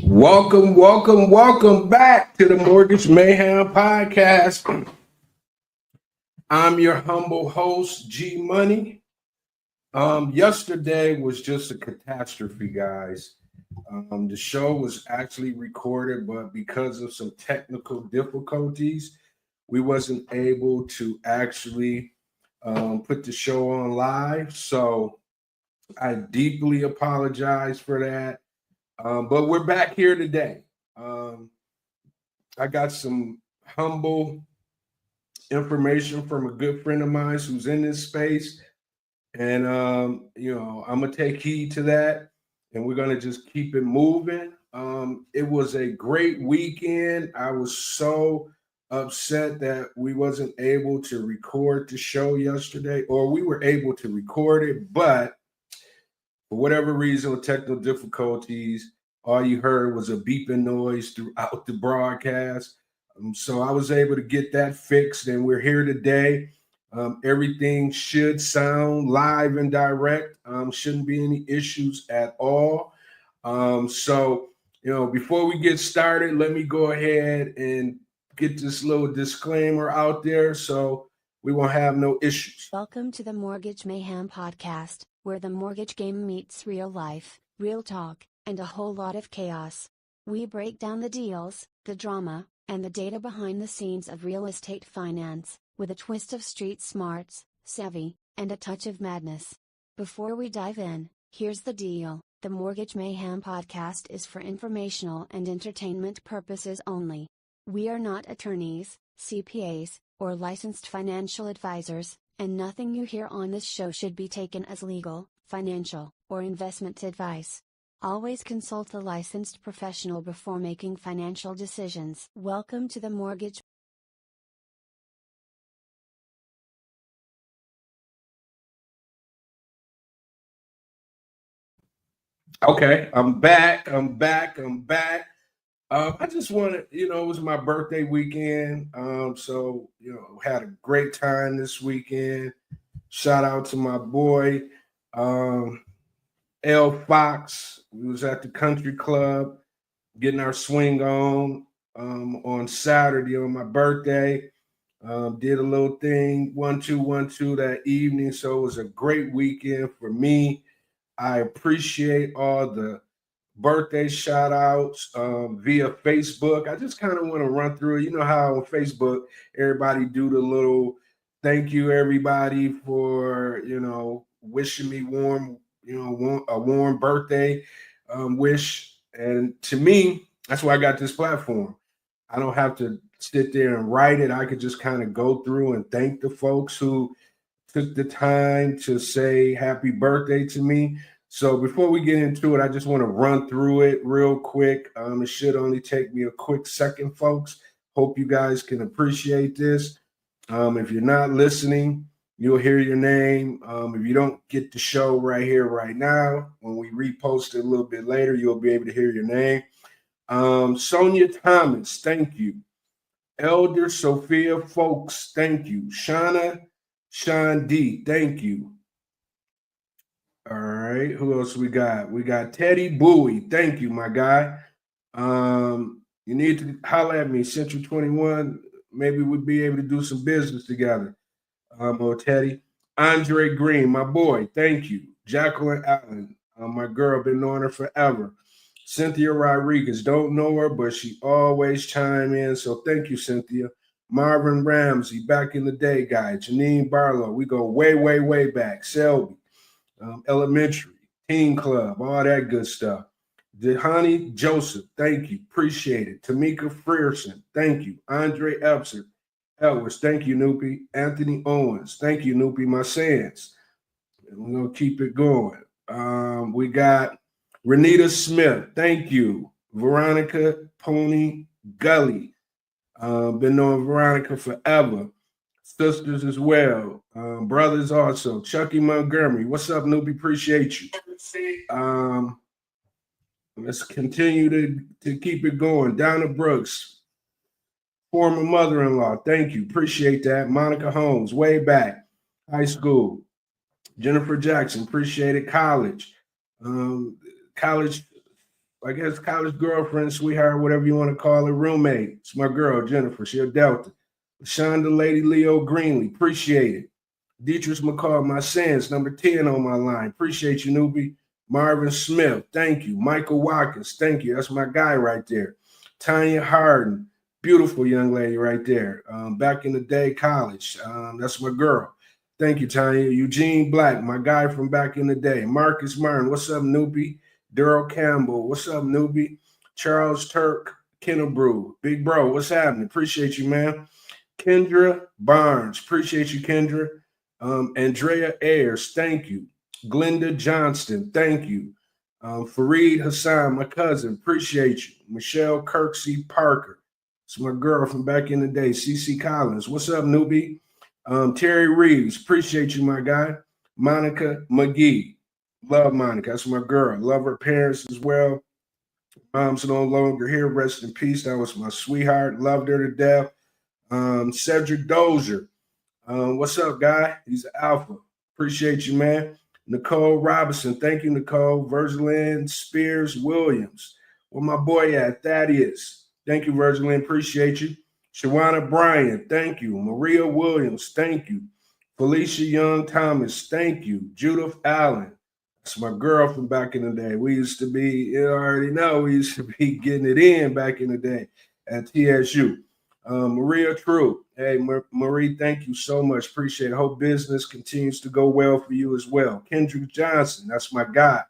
Welcome back to the Mortgage Mayhem podcast. I'm your humble host, G Money. Yesterday was just a catastrophe, guys. The show was actually recorded, but because of some technical difficulties, we wasn't able to actually put the show on live. So I deeply apologize for that. But we're back here today. I got some humble information from a good friend of mine who's in this space. And, I'm going to take heed to that. And we're going to just keep it moving. It was a great weekend. I was so upset that we wasn't able to record the show yesterday, or we were able to record it, but for whatever reason, with technical difficulties, all you heard was a beeping noise throughout the broadcast. So I was able to get that fixed, and we're here today. Everything should sound live and direct. Shouldn't be any issues at all. So before we get started, let me go ahead and get this little disclaimer out there so we won't have no issues. Welcome to the Mortgage Mayhem podcast, where the mortgage game meets real life, real talk, and a whole lot of chaos. We break down the deals, the drama, and the data behind the scenes of real estate finance, with a twist of street smarts, savvy, and a touch of madness. Before we dive in, here's the deal. The Mortgage Mayhem podcast is for informational and entertainment purposes only. We are not attorneys, CPAs, or licensed financial advisors, and nothing you hear on this show should be taken as legal, financial, or investment advice. Always consult a licensed professional before making financial decisions. Welcome to the Mortgage. Okay, I'm back. I just wanted, it was my birthday weekend. So had a great time this weekend. Shout out to my boy, L Fox. We was at the country club getting our swing on Saturday on my birthday. Did a little thing, 1-2-1-2 that evening. So it was a great weekend for me. I appreciate all the birthday shout outs via Facebook. I just kind of want to run through it. You know how on Facebook, everybody do the little thank you, everybody, for, wishing me a warm birthday wish. And to me, that's why I got this platform. I don't have to sit there and write it. I could just kind of go through and thank the folks who took the time to say happy birthday to me. So before we get into it, I just want to run through it real quick. It should only take me a quick second, folks. Hope you guys can appreciate this. If you're not listening, you'll hear your name. If you don't get the show right here, right now, when we repost it a little bit later, you'll be able to hear your name. Sonia Thomas, thank you. Elder Sophia Folks, thank you. Sean D, thank you. All right, who else we got? We got Teddy Bowie. Thank you, my guy. You need to holler at me, Central 21. Maybe we'll be able to do some business together. Or Teddy. Andre Green, my boy. Thank you. Jacqueline Allen, my girl, been knowing her forever. Cynthia Rodriguez, don't know her, but she always chime in. So thank you, Cynthia. Marvin Ramsey, back in the day, guy. Janine Barlow, we go way, way, way back. Selby. Elementary, teen club, all that good stuff. Dehani Joseph, thank you. Appreciate it. Tamika Frierson, thank you. Andre Edwards, thank you, Noopy. Anthony Owens, thank you, Noopy. My Sands. We're going to keep it going. We got Renita Smith, thank you. Veronica Pony Gully. Been knowing Veronica forever. Sisters as well. Brothers also. Chucky Montgomery. What's up, Noopy? Appreciate you. Let's continue to keep it going. Donna Brooks, former mother-in-law. Thank you. Appreciate that. Monica Holmes, way back. High school. Jennifer Jackson, appreciate it. College I guess college girlfriend, sweetheart, whatever you want to call it, roommate. It's my girl, Jennifer. She a Delta. Shonda Lady Leo Greenlee, appreciate it. Dietrich McCall, my sins, number 10 on my line. Appreciate you, newbie. Marvin Smith, thank you. Michael Watkins, thank you. That's my guy right there. Tanya Harden, beautiful young lady right there. Back in the day, college. That's my girl. Thank you, Tanya. Eugene Black, my guy from back in the day. Marcus Martin, what's up, newbie? Daryl Campbell, what's up, newbie? Charles Turk, Kennebrew, big bro, what's happening? Appreciate you, man. Kendra Barnes, appreciate you, Kendra. Andrea Ayers, thank you. Glenda Johnston, thank you. Fareed Hassan, my cousin, appreciate you. Michelle Kirksey Parker, it's my girl from back in the day. CC Collins, what's up, newbie? Terry Reeves, appreciate you, my guy. Monica McGee, love Monica, that's my girl. Love her parents as well. Mom's no longer here, rest in peace. That was my sweetheart, loved her to death. Cedric Dozier, what's up, guy? He's alpha. Appreciate you, man. Nicole Robinson, thank you, Nicole. Virgilin Spears Williams, where my boy at? Thaddeus, thank you, Virgilin. Appreciate you. Shawana Bryan, thank you. Maria Williams, thank you. Felicia Young Thomas, thank you. Judith Allen, that's my girl from back in the day. We used to be, you already know, we used to be getting it in back in the day at TSU. Maria True, hey, Marie, thank you so much. Appreciate it. Hope business continues to go well for you as well. Kendrick Johnson, that's my guy.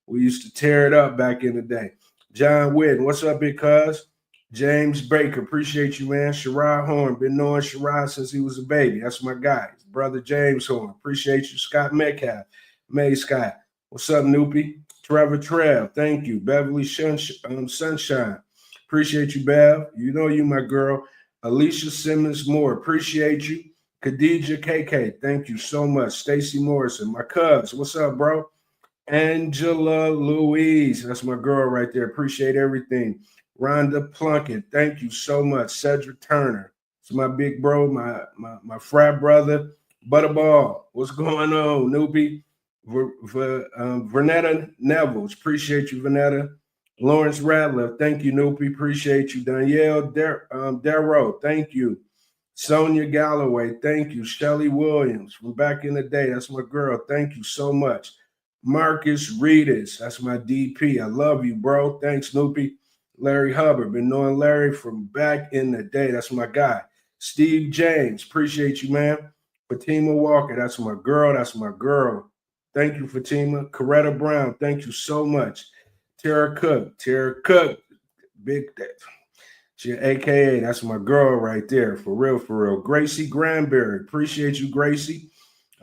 We used to tear it up back in the day. John Whitten, what's up, big cuz? James Baker, appreciate you, man. Sherrod Horn, been knowing Sherrod since he was a baby. That's my guy. His brother James Horn, appreciate you. Scott Metcalf, May Scott, what's up, Noopy? Trevor Trev, thank you. Beverly Sunshine, appreciate you, Bev. You know you, my girl. Alicia Simmons Moore, appreciate you. Khadija KK, thank you so much. Stacy Morrison, my cuz, what's up, bro? Angela Louise, that's my girl right there. Appreciate everything. Rhonda Plunkett, thank you so much. Cedric Turner, it's my big bro, my frat brother. Butterball, what's going on, newbie? Vernetta Nevels, appreciate you, Vernetta. Lawrence Radler, thank you, Noopy. Appreciate you. Danielle Darrow, thank you. Sonia Galloway, thank you. Shelly Williams from back in the day, that's my girl. Thank you so much. Marcus Reedus, that's my DP. I love you, bro. Thanks, Noopy. Larry Hubbard, been knowing Larry from back in the day. That's my guy. Steve James, appreciate you, man. Fatima Walker, that's my girl. That's my girl. Thank you, Fatima. Coretta Brown, thank you so much. Tara Cook, big, she AKA, that's my girl right there, for real, for real. Gracie Granberry, appreciate you, Gracie.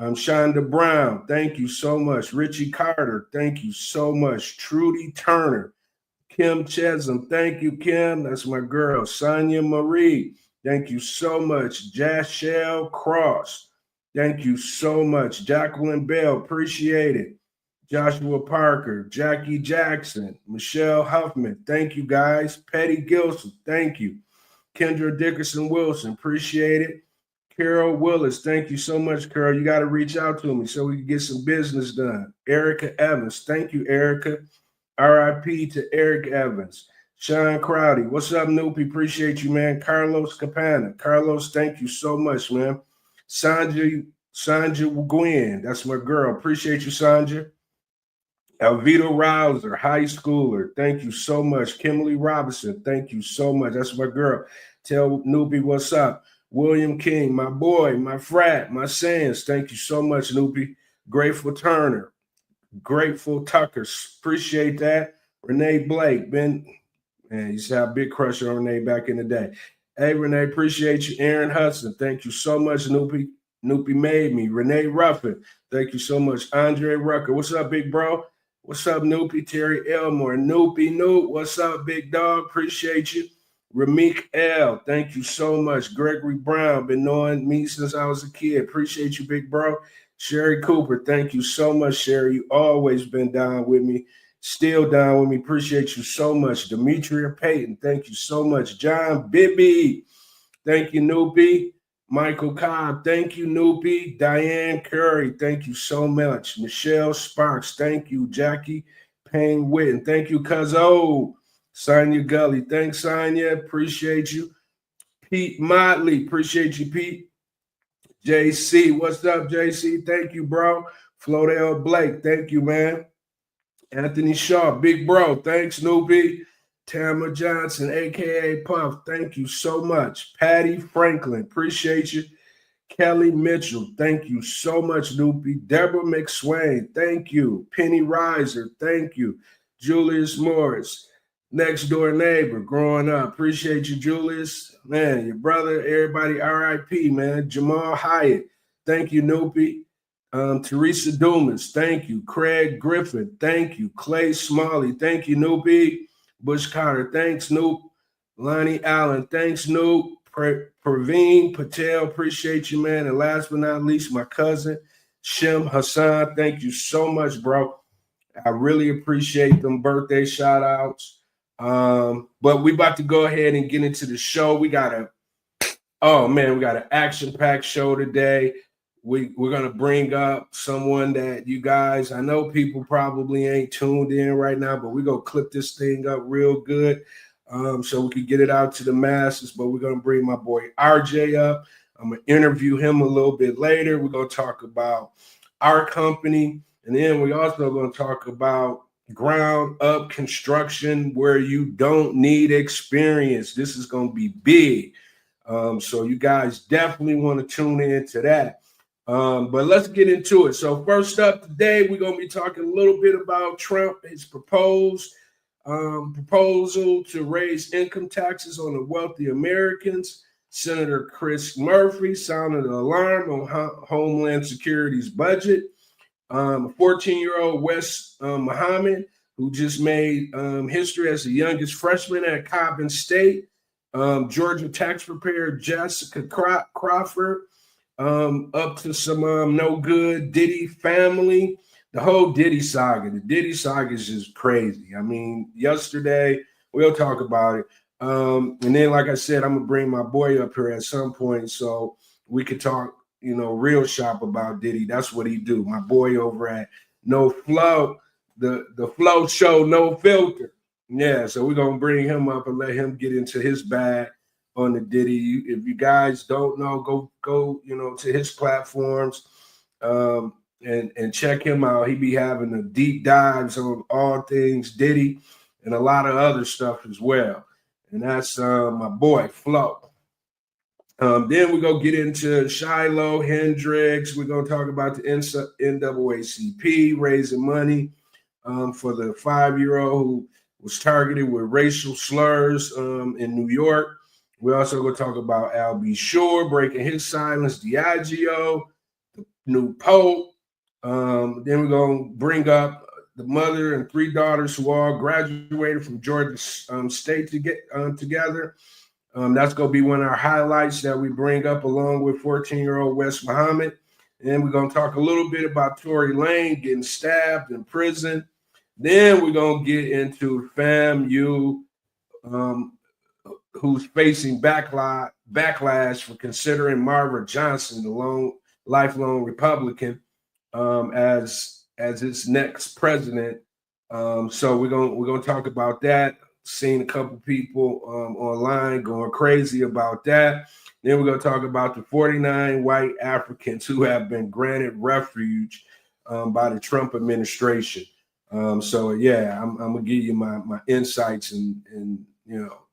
Shonda Brown, thank you so much. Richie Carter, thank you so much. Trudy Turner, Kim Chesum, thank you, Kim, that's my girl. Sonia Marie, thank you so much. Jashelle Cross, thank you so much. Jacqueline Bell, appreciate it. Joshua Parker, Jackie Jackson, Michelle Huffman, thank you, guys. Petty Gilson, thank you. Kendra Dickerson Wilson, appreciate it. Carol Willis, thank you so much, Carol. You got to reach out to me so we can get some business done. Erica Evans, thank you, Erica. RIP to Eric Evans. Sean Crowdy, what's up, Noopy? Appreciate you, man. Carlos Capana. Carlos, thank you so much, man. Sanja Gwen, that's my girl. Appreciate you, Sanja. Alvito Rouser, high schooler, thank you so much. Kimberly Robinson, thank you so much. That's my girl. Tell Noopy what's up. William King, my boy, my frat, my Sands, thank you so much, Noopy. Grateful Turner, Grateful Tuckers, appreciate that. Renee Blake, man, you used to have a big crush on Renee back in the day. Hey, Renee, appreciate you. Aaron Hudson, thank you so much, Noopy. Noopy made me. Renee Ruffin, thank you so much. Andre Rucker, what's up, big bro? What's up, Noopy? Terry Elmore. Noopy, Noop. What's up, big dog? Appreciate you. Ramik L. Thank you so much. Gregory Brown. Been knowing me since I was a kid. Appreciate you, big bro. Sherry Cooper. Thank you so much, Sherry. You always been down with me. Still down with me. Appreciate you so much. Demetria Payton. Thank you so much. John Bibby. Thank you, Noopy. Michael Cobb, thank you, Noopy. Diane Curry, thank you so much. Michelle Sparks, thank you. Jackie Payne Witten. Thank you, Cuzzo. Sonia Gully. Thanks, Sonia. Appreciate you. Pete Motley. Appreciate you, Pete. JC. What's up, JC? Thank you, bro. Flodell Blake. Thank you, man. Anthony Shaw. Big bro. Thanks, Newbie. Tamara Johnson, a.k.a. Puff. Thank you so much. Patty Franklin. Appreciate you. Kelly Mitchell, thank you so much, Loopy. Deborah McSwain, thank you. Penny Reiser, thank you. Julius Morris, next door neighbor, growing up. Appreciate you, Julius. Man, your brother, everybody, RIP, man. Jamal Hyatt, thank you, Noopy. Teresa Dumas, thank you. Craig Griffin, thank you. Clay Smalley, thank you, Noopy. Bush Carter, thanks, Noop. Lonnie Allen, thanks, Noop. Praveen Patel, appreciate you, man. And last but not least, my cousin, Shem Hassan. Thank you so much, bro. I really appreciate them birthday shout outs. But we about to go ahead and get into the show. We got an action-packed show today. We're going to bring up someone that you guys, I know people probably ain't tuned in right now, but we're going to clip this thing up real good. So we could get it out to the masses, but we're going to bring my boy RJ up. I'm going to interview him a little bit later. We're going to talk about our company, and then we're also going to talk about ground up construction where you don't need experience. This is going to be big. So you guys definitely want to tune in to that. But let's get into it. So first up today, we're going to be talking a little bit about Trump, his proposal to raise income taxes on the wealthy Americans. Senator Chris Murphy sounded an alarm on Homeland Security's budget. A 14-year-old Wes Muhammad, who just made history as the youngest freshman at Coppin State. Georgia tax preparer Jessica Crawford, up to some no good Diddy family. The whole Diddy saga. The Diddy saga is just crazy. I mean, yesterday, we'll talk about it. And then, like I said, I'm going to bring my boy up here at some point so we could talk, real shop about Diddy. That's what he do. My boy over at No Flow, the Flow Show, No Filter. Yeah, so we're going to bring him up and let him get into his bag on the Diddy. If you guys don't know, go to his platforms. And check him out. He be having the deep dives on all things Diddy and a lot of other stuff as well. And that's my boy, Flo. Then we go get into Shiloh, Hendrix. We're going to talk about the NAACP raising money for the 5-year-old who was targeted with racial slurs in New York. We're also going to talk about Al B. Shore breaking his silence, Diageo, the new Pope. Then we're going to bring up the mother and 3 daughters who all graduated from Georgia State to get together. That's going to be one of our highlights that we bring up along with 14-year-old Wes Muhammad. And then we're going to talk a little bit about Tory Lane getting stabbed in prison. Then we're going to get into FAMU, who's facing backlash for considering Marva Johnson, the lifelong Republican, as its next president. So we're gonna talk about that. Seen a couple people online going crazy about that. Then we're gonna talk about the 49 white Africans who have been granted refuge by the Trump administration. So yeah, I'm gonna give you my insights and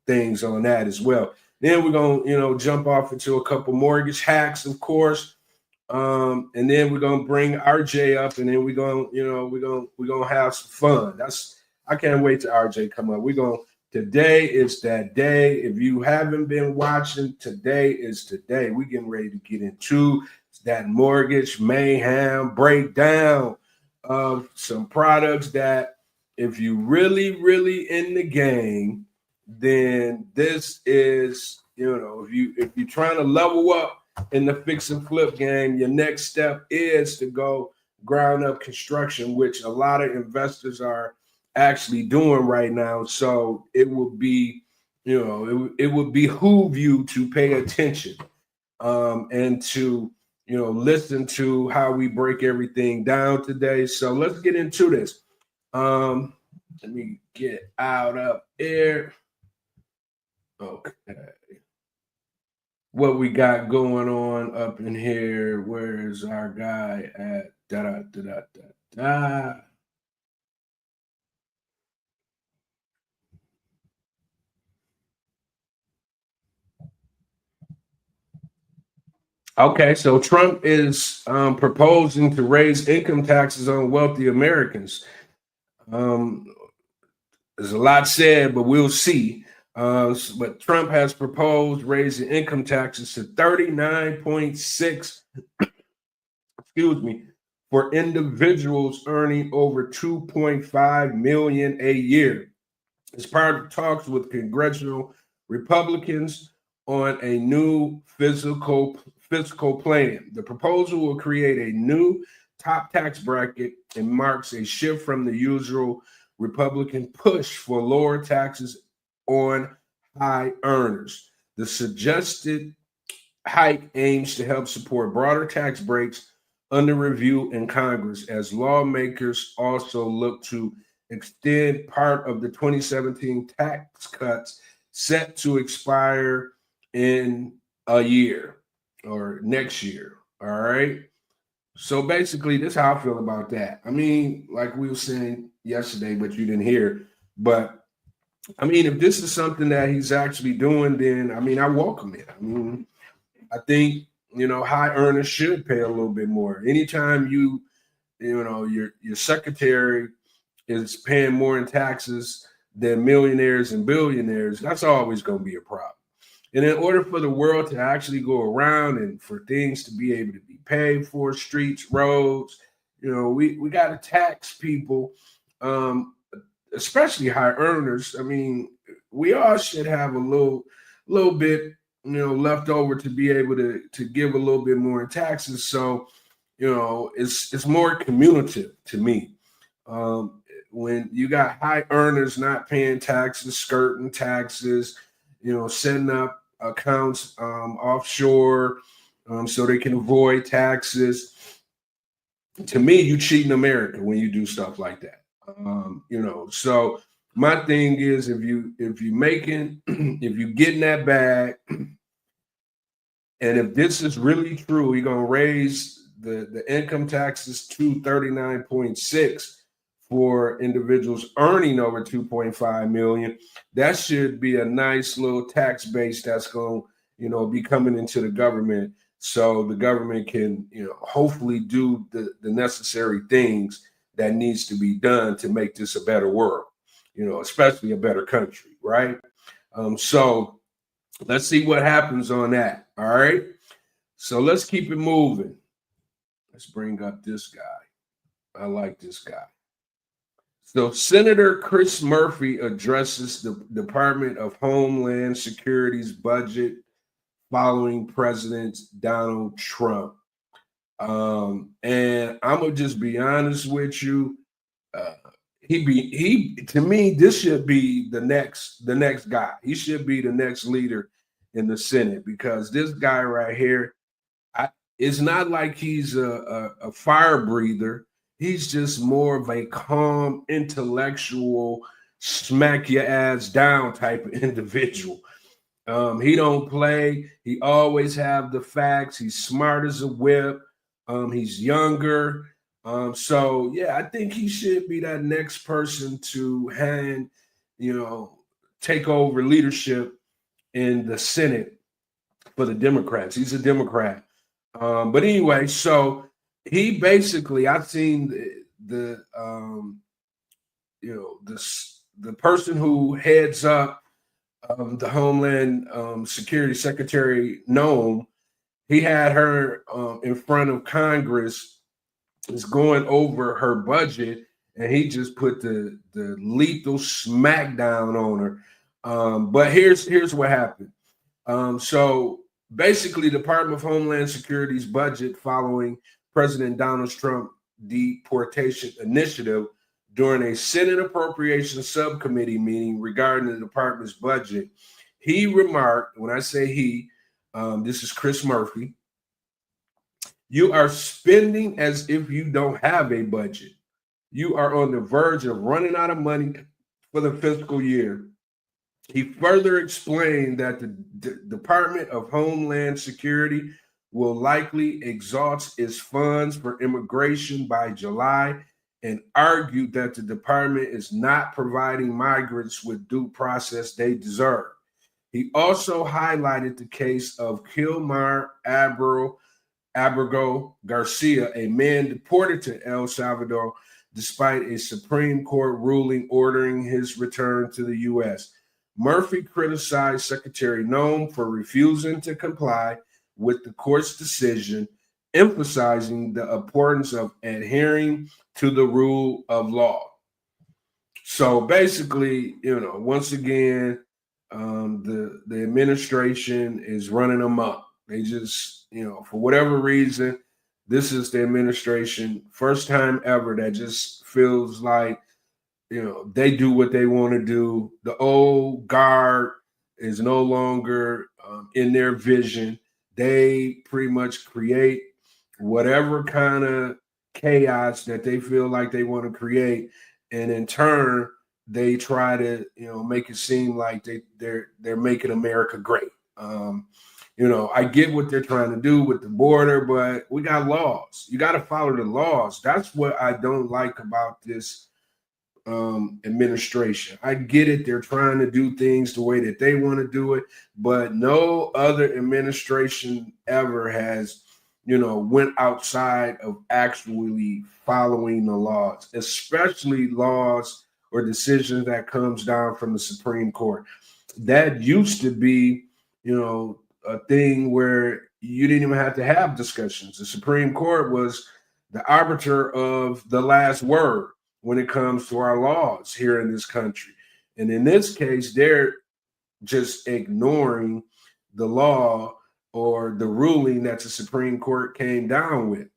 things on that as well. Then we're gonna jump off into a couple mortgage hacks, of course. And then we're gonna bring RJ up, and then we're gonna have some fun. I can't wait till RJ come up. Today is that day. If you haven't been watching, today is today. We're getting ready to get into that mortgage mayhem breakdown of some products that if you really in the game, then this is, if you're trying to level up in the fix and flip game, your next step is to go ground up construction, which a lot of investors are actually doing right now. So it would be, it would behoove you to pay attention and to, listen to how we break everything down today. So let's get into this. Let me get out up here. Okay. What we got going on up in here? Where is our guy at? Da da da da da. Okay, so Trump is proposing to raise income taxes on wealthy Americans. There's a lot said, but we'll see. But Trump has proposed raising income taxes to 39.6, excuse me, for individuals earning over 2.5 million a year. As part of talks with congressional Republicans on a new fiscal plan. The proposal will create a new top tax bracket and marks a shift from the usual Republican push for lower taxes on high earners. The suggested hike aims to help support broader tax breaks under review in Congress as lawmakers also look to extend part of the 2017 tax cuts set to expire in a year or next year. All right. So basically, this is how I feel about that. I mean, like we were saying yesterday, but you didn't hear. But I mean, if this is something that he's actually doing, then I mean, I welcome it. I mean, I think high earners should pay a little bit more. Anytime your secretary is paying more in taxes than millionaires and billionaires, that's always going to be a problem. And in order for the world to actually go around and for things to be able to be paid for, streets, roads, we got to tax people, especially high earners. I mean, we all should have a little bit, left over to be able to give a little bit more in taxes. So, it's more communicative to me. When you got high earners not paying taxes, skirting taxes, setting up accounts offshore so they can avoid taxes. To me, you cheating America when you do stuff like that. So my thing is if you getting that bag, and if this is really true, you're gonna raise the income taxes to 39.6 for individuals earning over 2.5 million. That should be a nice little tax base that's going to be coming into the government, so the government can hopefully do the necessary things that needs to be done to make this a better world, especially a better country, right? So let's see what happens on that. All right, so let's keep it moving. Let's bring up this guy. I like this guy. So Senator Chris Murphy addresses the Department of Homeland Security's budget following President Donald Trump. And I'm gonna just be honest with you. He to me, this should be the next guy. He should be the next leader in the Senate, because this guy right here, it's not like he's a fire breather. He's just more of a calm, intellectual, smack your ass down type of individual. He don't play. He always have the facts. He's smart as a whip. He's younger. So yeah, I think he should be that next person to take over leadership in the Senate for the Democrats. He's a Democrat. But anyway, so he basically, I've seen the person who heads up the Homeland Security Secretary Noam. He had her in front of Congress, is going over her budget, and he just put the lethal smackdown on her. But here's what happened. So basically, the Department of Homeland Security's budget following President Donald Trump deportation initiative during a Senate Appropriations Subcommittee meeting regarding the department's budget. He remarked, when I say he, this is Chris Murphy, "You are spending as if you don't have a budget. you are on the verge of running out of money for the fiscal year. He further explained that the Department of Homeland Security will likely exhaust its funds for immigration by July and argued that the department is not providing migrants with due process they deserve. He also highlighted the case of Kilmar Abrego Garcia, a man deported to El Salvador despite a Supreme Court ruling ordering his return to the U.S. Murphy criticized Secretary Nome for refusing to comply with the court's decision, emphasizing the importance of adhering to the rule of law. So basically, once again, the administration is running amok. They just, for whatever reason, this is the administration, first time ever, that just feels like, they do what they want to do. The old guard is no longer in their vision. They pretty much create whatever kind of chaos that they feel like they want to create, and in turn, they try to make it seem like they're making America great. I get what they're trying to do with the border, but we got laws. You got to follow the laws. That's what I don't like about this administration. I get it. They're trying to do things the way that they want to do it, but no other administration ever has, went outside of actually following the laws, especially laws or decisions that comes down from the Supreme Court. That used to be, a thing where you didn't even have to have discussions. The Supreme Court was the arbiter of the last word when it comes to our laws here in this country. And in this case, they're just ignoring the law or the ruling that the Supreme Court came down with.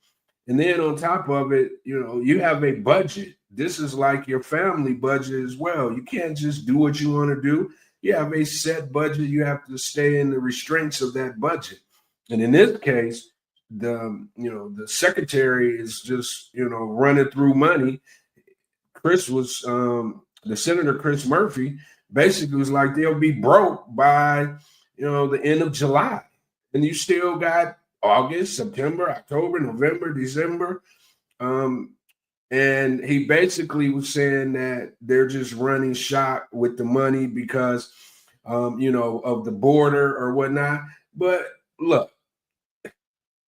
And then on top of it, you have a budget. This is like your family budget as well. You can't just do what you want to do. You have a set budget. You have to stay in the restraints of that budget. And in this case, the secretary is just, running through money. The Senator Chris Murphy basically was like, they'll be broke by, the end of July. And you still got August, September, October, November, December. And he basically was saying that they're just running shop with the money because, of the border or whatnot. But look,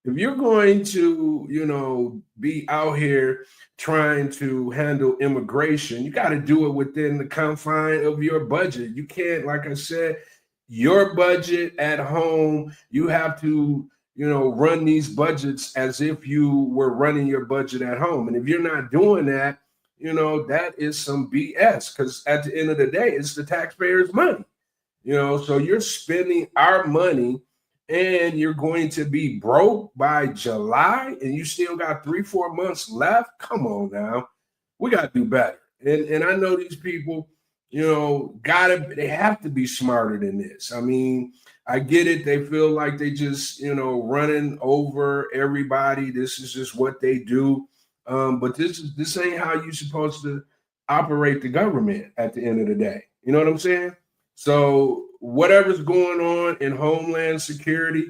if you're going to, be out here trying to handle immigration, you got to do it within the confine of your budget. You can't, like I said, your budget at home, you have to, run these budgets as if you were running your budget at home. And if you're not doing that, that is some BS, because at the end of the day, it's the taxpayers' money, so you're spending our money and you're going to be broke by July and you still got 3-4 months left. Come on now. We got to do better. And I know these people, they have to be smarter than this. I mean, I get it. They feel like they just, running over everybody. This is just what they do. But this ain't how you're supposed to operate the government at the end of the day. You know what I'm saying? So whatever's going on in Homeland Security,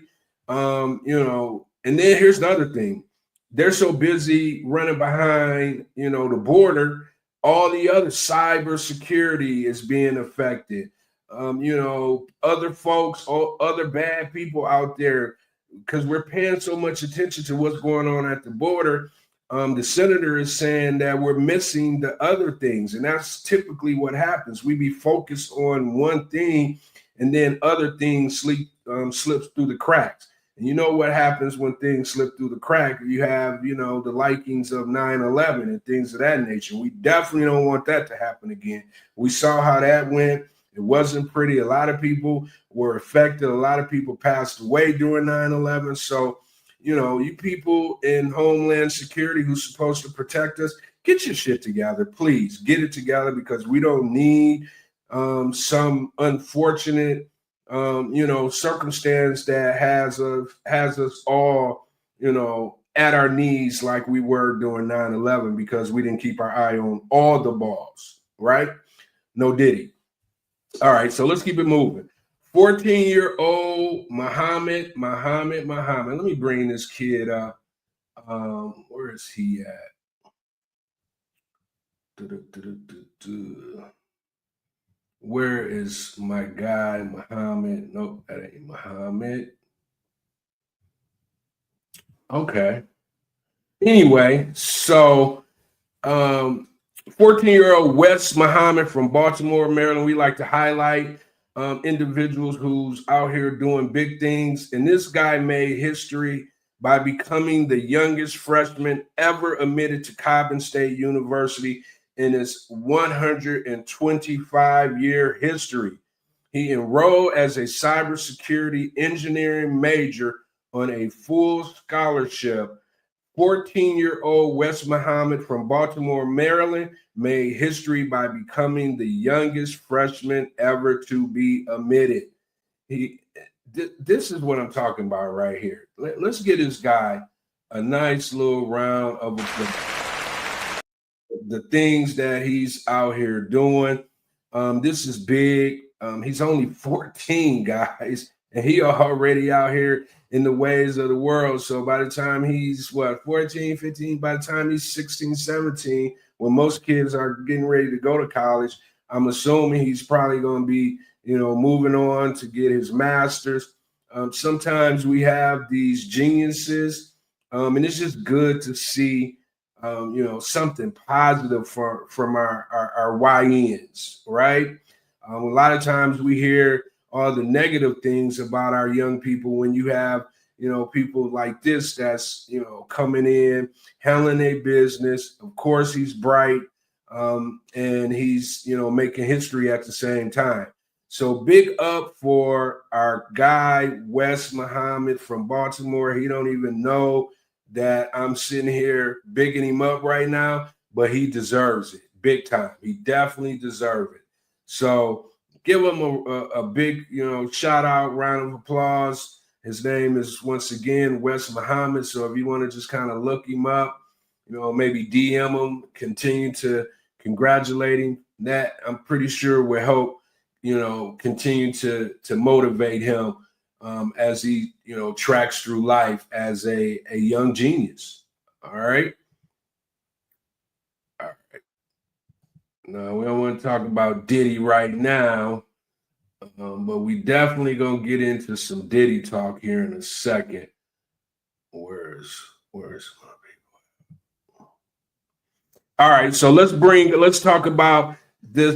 and then here's the other thing. They're so busy running behind, the border. All the other cyber security is being affected. Other folks, other bad people out there, because we're paying so much attention to what's going on at the border. The senator is saying that we're missing the other things. And that's typically what happens. We be focused on one thing and then other things slips through the cracks. And you know what happens when things slip through the crack? You have, the likings of 9/11 and things of that nature. We definitely don't want that to happen again. We saw how that went. It wasn't pretty. A lot of people were affected. A lot of people passed away during 9/11. So, you people in Homeland Security who's supposed to protect us, get your shit together, please. Get it together, because we don't need some unfortunate circumstance that has us all, at our knees like we were during 9/11 because we didn't keep our eye on all the balls, right? No Diddy. All right, so let's keep it moving. 14-year-old Muhammad. Let me bring this kid up. Where is he at? Where is my guy, Muhammad? Nope, that ain't Muhammad. Okay. Anyway, so 14-year-old Wes Muhammad from Baltimore, Maryland. We like to highlight individuals who's out here doing big things. And this guy made history by becoming the youngest freshman ever admitted to Coppin State University in its 125-year history. He enrolled as a cybersecurity engineering major on a full scholarship. 14-year-old Wes Muhammad from Baltimore, Maryland, made history by becoming the youngest freshman ever to be admitted. This is what I'm talking about right here. Let's get this guy a nice little round of the things that he's out here doing. This is big. He's only 14, guys, and he already out here in the ways of the world. So by the time he's 14, 15, by the time he's 16, 17, when most kids are getting ready to go to college, I'm assuming he's probably going to be, moving on to get his master's. Sometimes we have these geniuses, and it's just good to see, something positive from our YNs, right? A lot of times we hear all the negative things about our young people when you have, people like this that's, coming in, handling their business. Of course, he's bright, and he's, making history at the same time. So big up for our guy, Wes Muhammad from Baltimore. He don't even know that I'm sitting here bigging him up right now, but he deserves it big time. He definitely deserves it. So give him a big, shout out, round of applause. His name is, once again, Wes Muhammad. So if you want to just kind of look him up, maybe DM him, continue to congratulate him. That I'm pretty sure will help, continue to motivate him as he, tracks through life as a young genius. All right. All right. No, we don't want to talk about Diddy right now, but we definitely gonna get into some Diddy talk here in a second. Where's my people? All right, so let's talk about this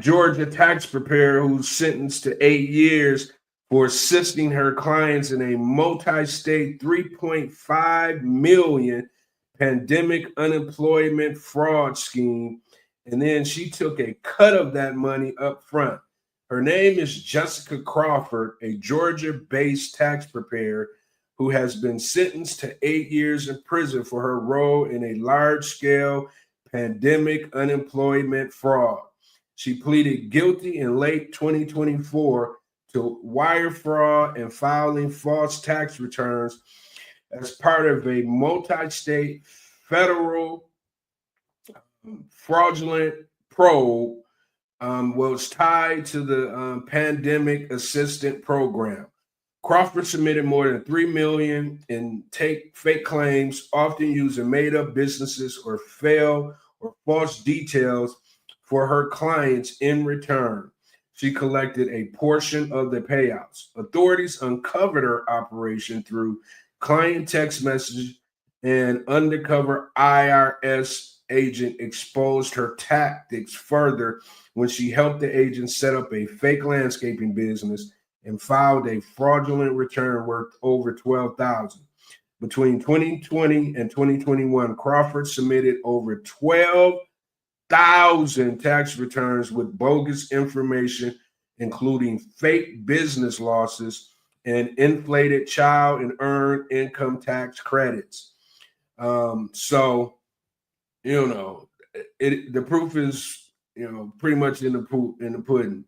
Georgia tax preparer who's sentenced to 8 years for assisting her clients in a multi-state $3.5 million pandemic unemployment fraud scheme. And then she took a cut of that money up front. Her name is Jessica Crawford, a Georgia-based tax preparer who has been sentenced to 8 years in prison for her role in a large-scale pandemic unemployment fraud. She pleaded guilty in late 2024 to wire fraud and filing false tax returns as part of a multi-state federal fraudulent probe was tied to the pandemic assistance program. Crawford submitted more than $3 million in fake claims, often using made-up businesses or false details for her clients in return. She collected a portion of the payouts. Authorities uncovered her operation through client text messages, and undercover IRS agent exposed her tactics further when she helped the agent set up a fake landscaping business and filed a fraudulent return worth over $12,000. Between 2020 and 2021, Crawford submitted over 12,000 tax returns with bogus information, including fake business losses and inflated child and earned income tax credits. So, the proof is, pretty much in the pudding.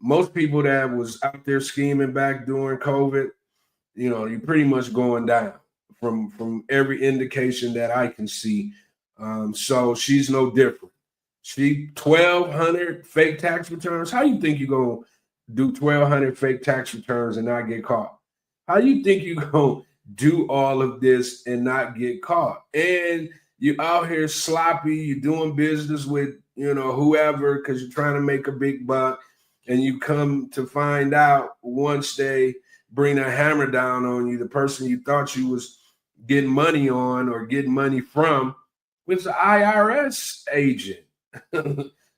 Most people that was out there scheming back during COVID, you're pretty much going down from every indication that I can see. So she's no different. She 1,200 fake tax returns. How you think you're gonna do 1,200 fake tax returns and not get caught? How you think you're gonna do all of this and not get caught? And you're out here sloppy. You're doing business with whoever because you're trying to make a big buck, and you come to find out once they bring a hammer down on you, the person you thought you was getting money on or getting money from was an IRS agent.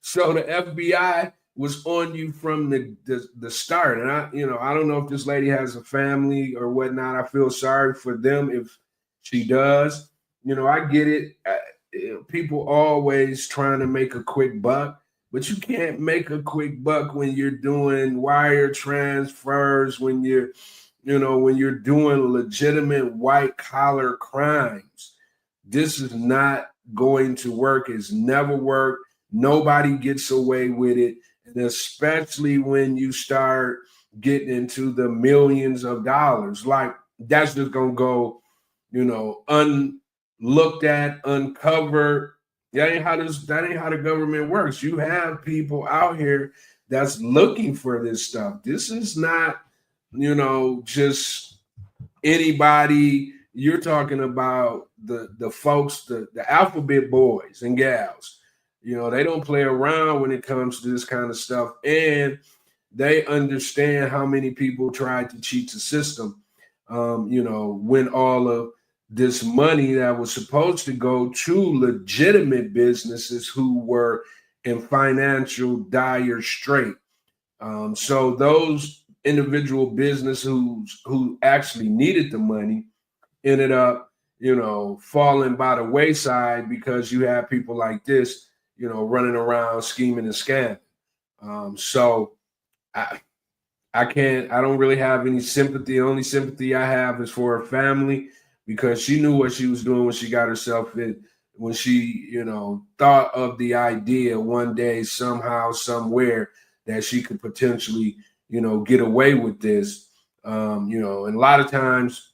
So the FBI was on you from the start. And I don't know if this lady has a family or whatnot. I feel sorry for them if she does. I get it. People always trying to make a quick buck, but you can't make a quick buck when you're doing wire transfers, when you're doing legitimate white collar crimes. This is not going to work. It's never worked. Nobody gets away with it. And especially when you start getting into the millions of dollars, like that's just going to go, unlooked at, uncovered. That ain't how the government works. You have people out here that's looking for this stuff. This is not, just anybody. You're talking about the folks, the alphabet boys and gals. They don't play around when it comes to this kind of stuff. And they understand how many people tried to cheat the system, when all of this money that was supposed to go to legitimate businesses who were in financial dire strait. So those individual businesses who actually needed the money ended up, falling by the wayside because you have people like this, running around scheming and scamming. So I don't really have any sympathy. The only sympathy I have is for her family because she knew what she was doing when she got herself in, when she, thought of the idea one day, somehow, somewhere that she could potentially, get away with this. And a lot of times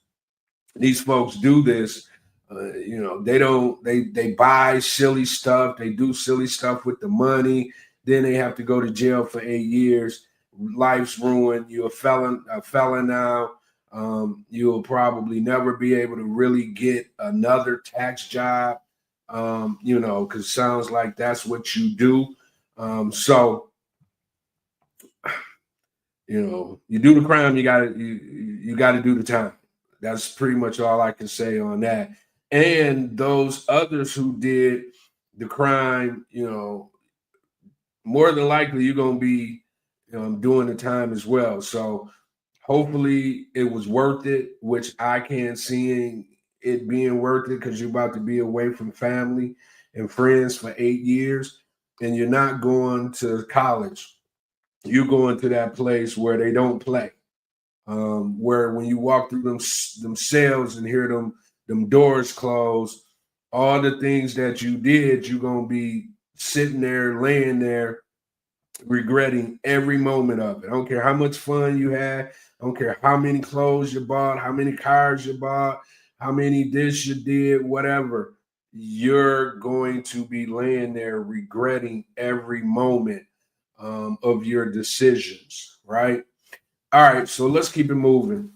these folks do this. They buy silly stuff. They do silly stuff with the money. Then they have to go to jail for 8 years. Life's ruined. You're a felon now. You'll probably never be able to really get another tax job, because it sounds like that's what you do. So, you do the crime, you gotta do the time. That's pretty much all I can say on that. And those others who did the crime, more than likely you're gonna be doing the time as well. So hopefully it was worth it, which I can't see it being worth it because you're about to be away from family and friends for 8 years, and you're not going to college. You're going to that place where they don't play. Where when you walk through them cells and hear them doors close, all the things that you did, you're gonna be sitting there, laying there, regretting every moment of it. I don't care how much fun you had. I don't care how many clothes you bought, how many cars you bought, how many this you did, whatever. You're going to be laying there regretting every moment of your decisions, right? All right, so let's keep it moving.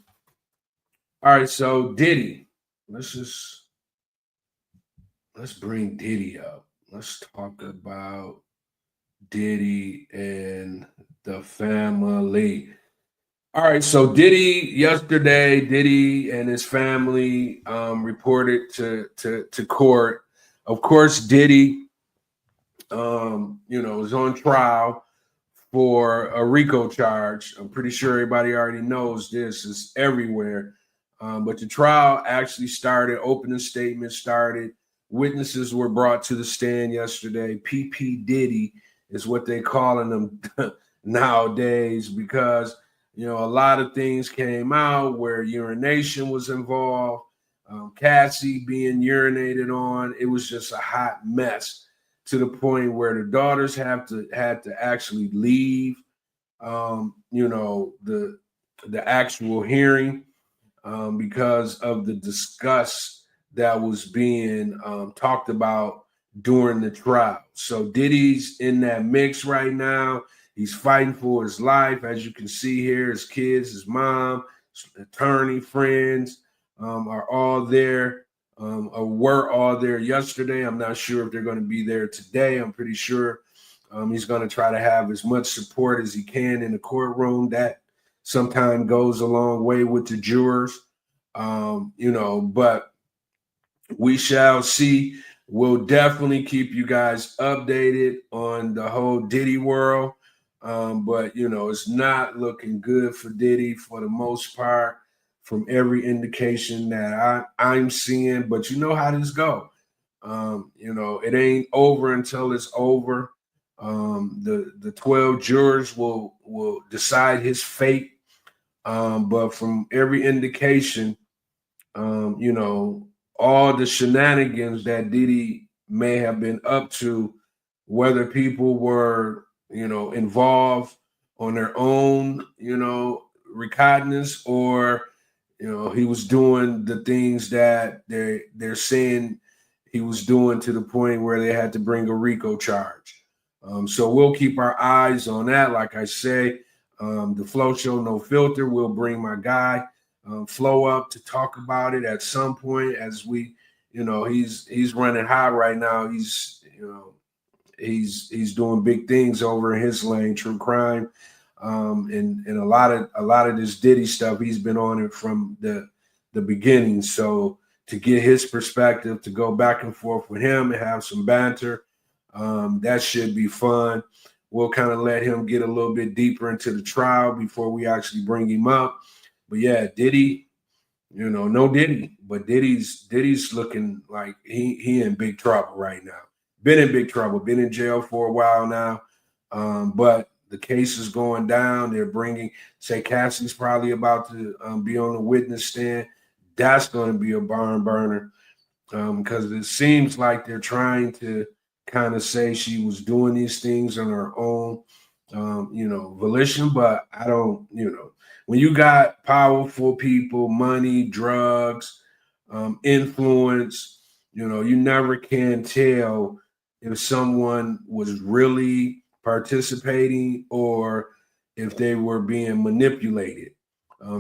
All right, so Diddy. Let's bring Diddy up. Let's talk about Diddy and the family. All right, so Diddy and his family reported to court. Of course, Diddy, is on trial for a RICO charge. I'm pretty sure everybody already knows this. It's everywhere. But the trial actually started, opening statements started. Witnesses were brought to the stand yesterday. PP Diddy is what they're calling them nowadays because, a lot of things came out where urination was involved, Cassie being urinated on. It was just a hot mess to the point where the daughters had to actually leave, the actual hearing. because of the disgust that was being talked about during the trial. So Diddy's in that mix right now. He's fighting for his life. As you can see here, his kids, his mom, his attorney, friends are all there, or were all there yesterday. I'm not sure if they're going to be there today. I'm pretty sure he's going to try to have as much support as he can in the courtroom. That sometimes goes a long way with the jurors, but we shall see. We'll definitely keep you guys updated on the whole Diddy world. But, it's not looking good for Diddy for the most part from every indication that I'm seeing. But you know how this go. It ain't over until it's over. The 12 jurors will decide his fate. But from every indication, all the shenanigans that Diddy may have been up to, whether people were, involved on their own, recognizance, or, he was doing the things that they're saying he was doing to the point where they had to bring a RICO charge. So we'll keep our eyes on that. Like I say, the Flow Show No Filter will bring my guy Flow up to talk about it at some point, as we, he's running high right now. He's doing big things over in his lane, true crime, and a lot of this Diddy stuff. He's been on it from the beginning. So to get his perspective, to go back and forth with him and have some banter, that should be fun. We'll kind of let him get a little bit deeper into the trial before we actually bring him up. But yeah, Diddy, no Diddy, but Diddy's looking like he in big trouble right now. Been in big trouble, been in jail for a while now. But the case is going down. They're say Cassie's probably about to be on the witness stand. That's going to be a barn burner because it seems like they're trying to kind of say she was doing these things on her own, volition. But I don't, when you got powerful people, money, drugs, influence, you never can tell if someone was really participating or if they were being manipulated.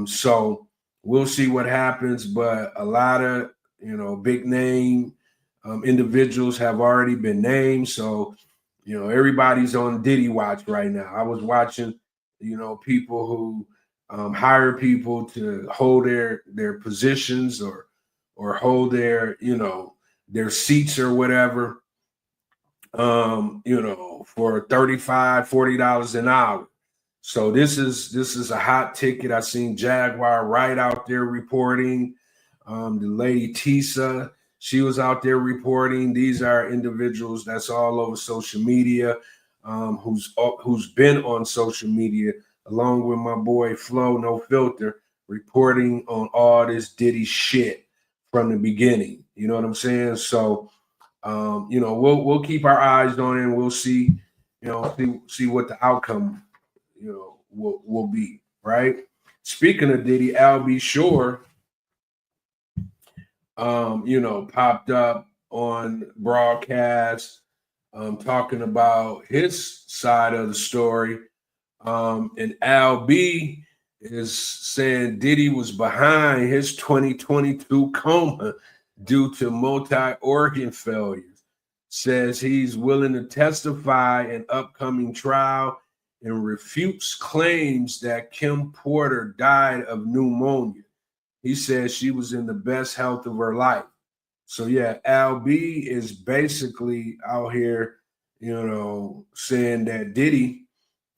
So we'll see what happens. But a lot of, big name individuals have already been named. So, everybody's on Diddy watch right now. I was watching, people who hire people to hold their positions or hold their their seats or whatever, for $35-$40 an hour. So this is a hot ticket. I seen Jaguar right out there reporting. The lady Tisa, she was out there reporting. These are individuals that's all over social media, who's been on social media along with my boy Flow No Filter, reporting on all this Diddy shit from the beginning. You know what I'm saying? So, we'll keep our eyes on it and we'll see, see what the outcome, will be, right? Speaking of Diddy, Al B. Shore, popped up on broadcast, talking about his side of the story. And Al B is saying Diddy was behind his 2022 coma due to multi-organ failures. Says he's willing to testify in upcoming trial and refutes claims that Kim Porter died of pneumonia. He says she was in the best health of her life. So yeah, Al B is basically out here, saying that Diddy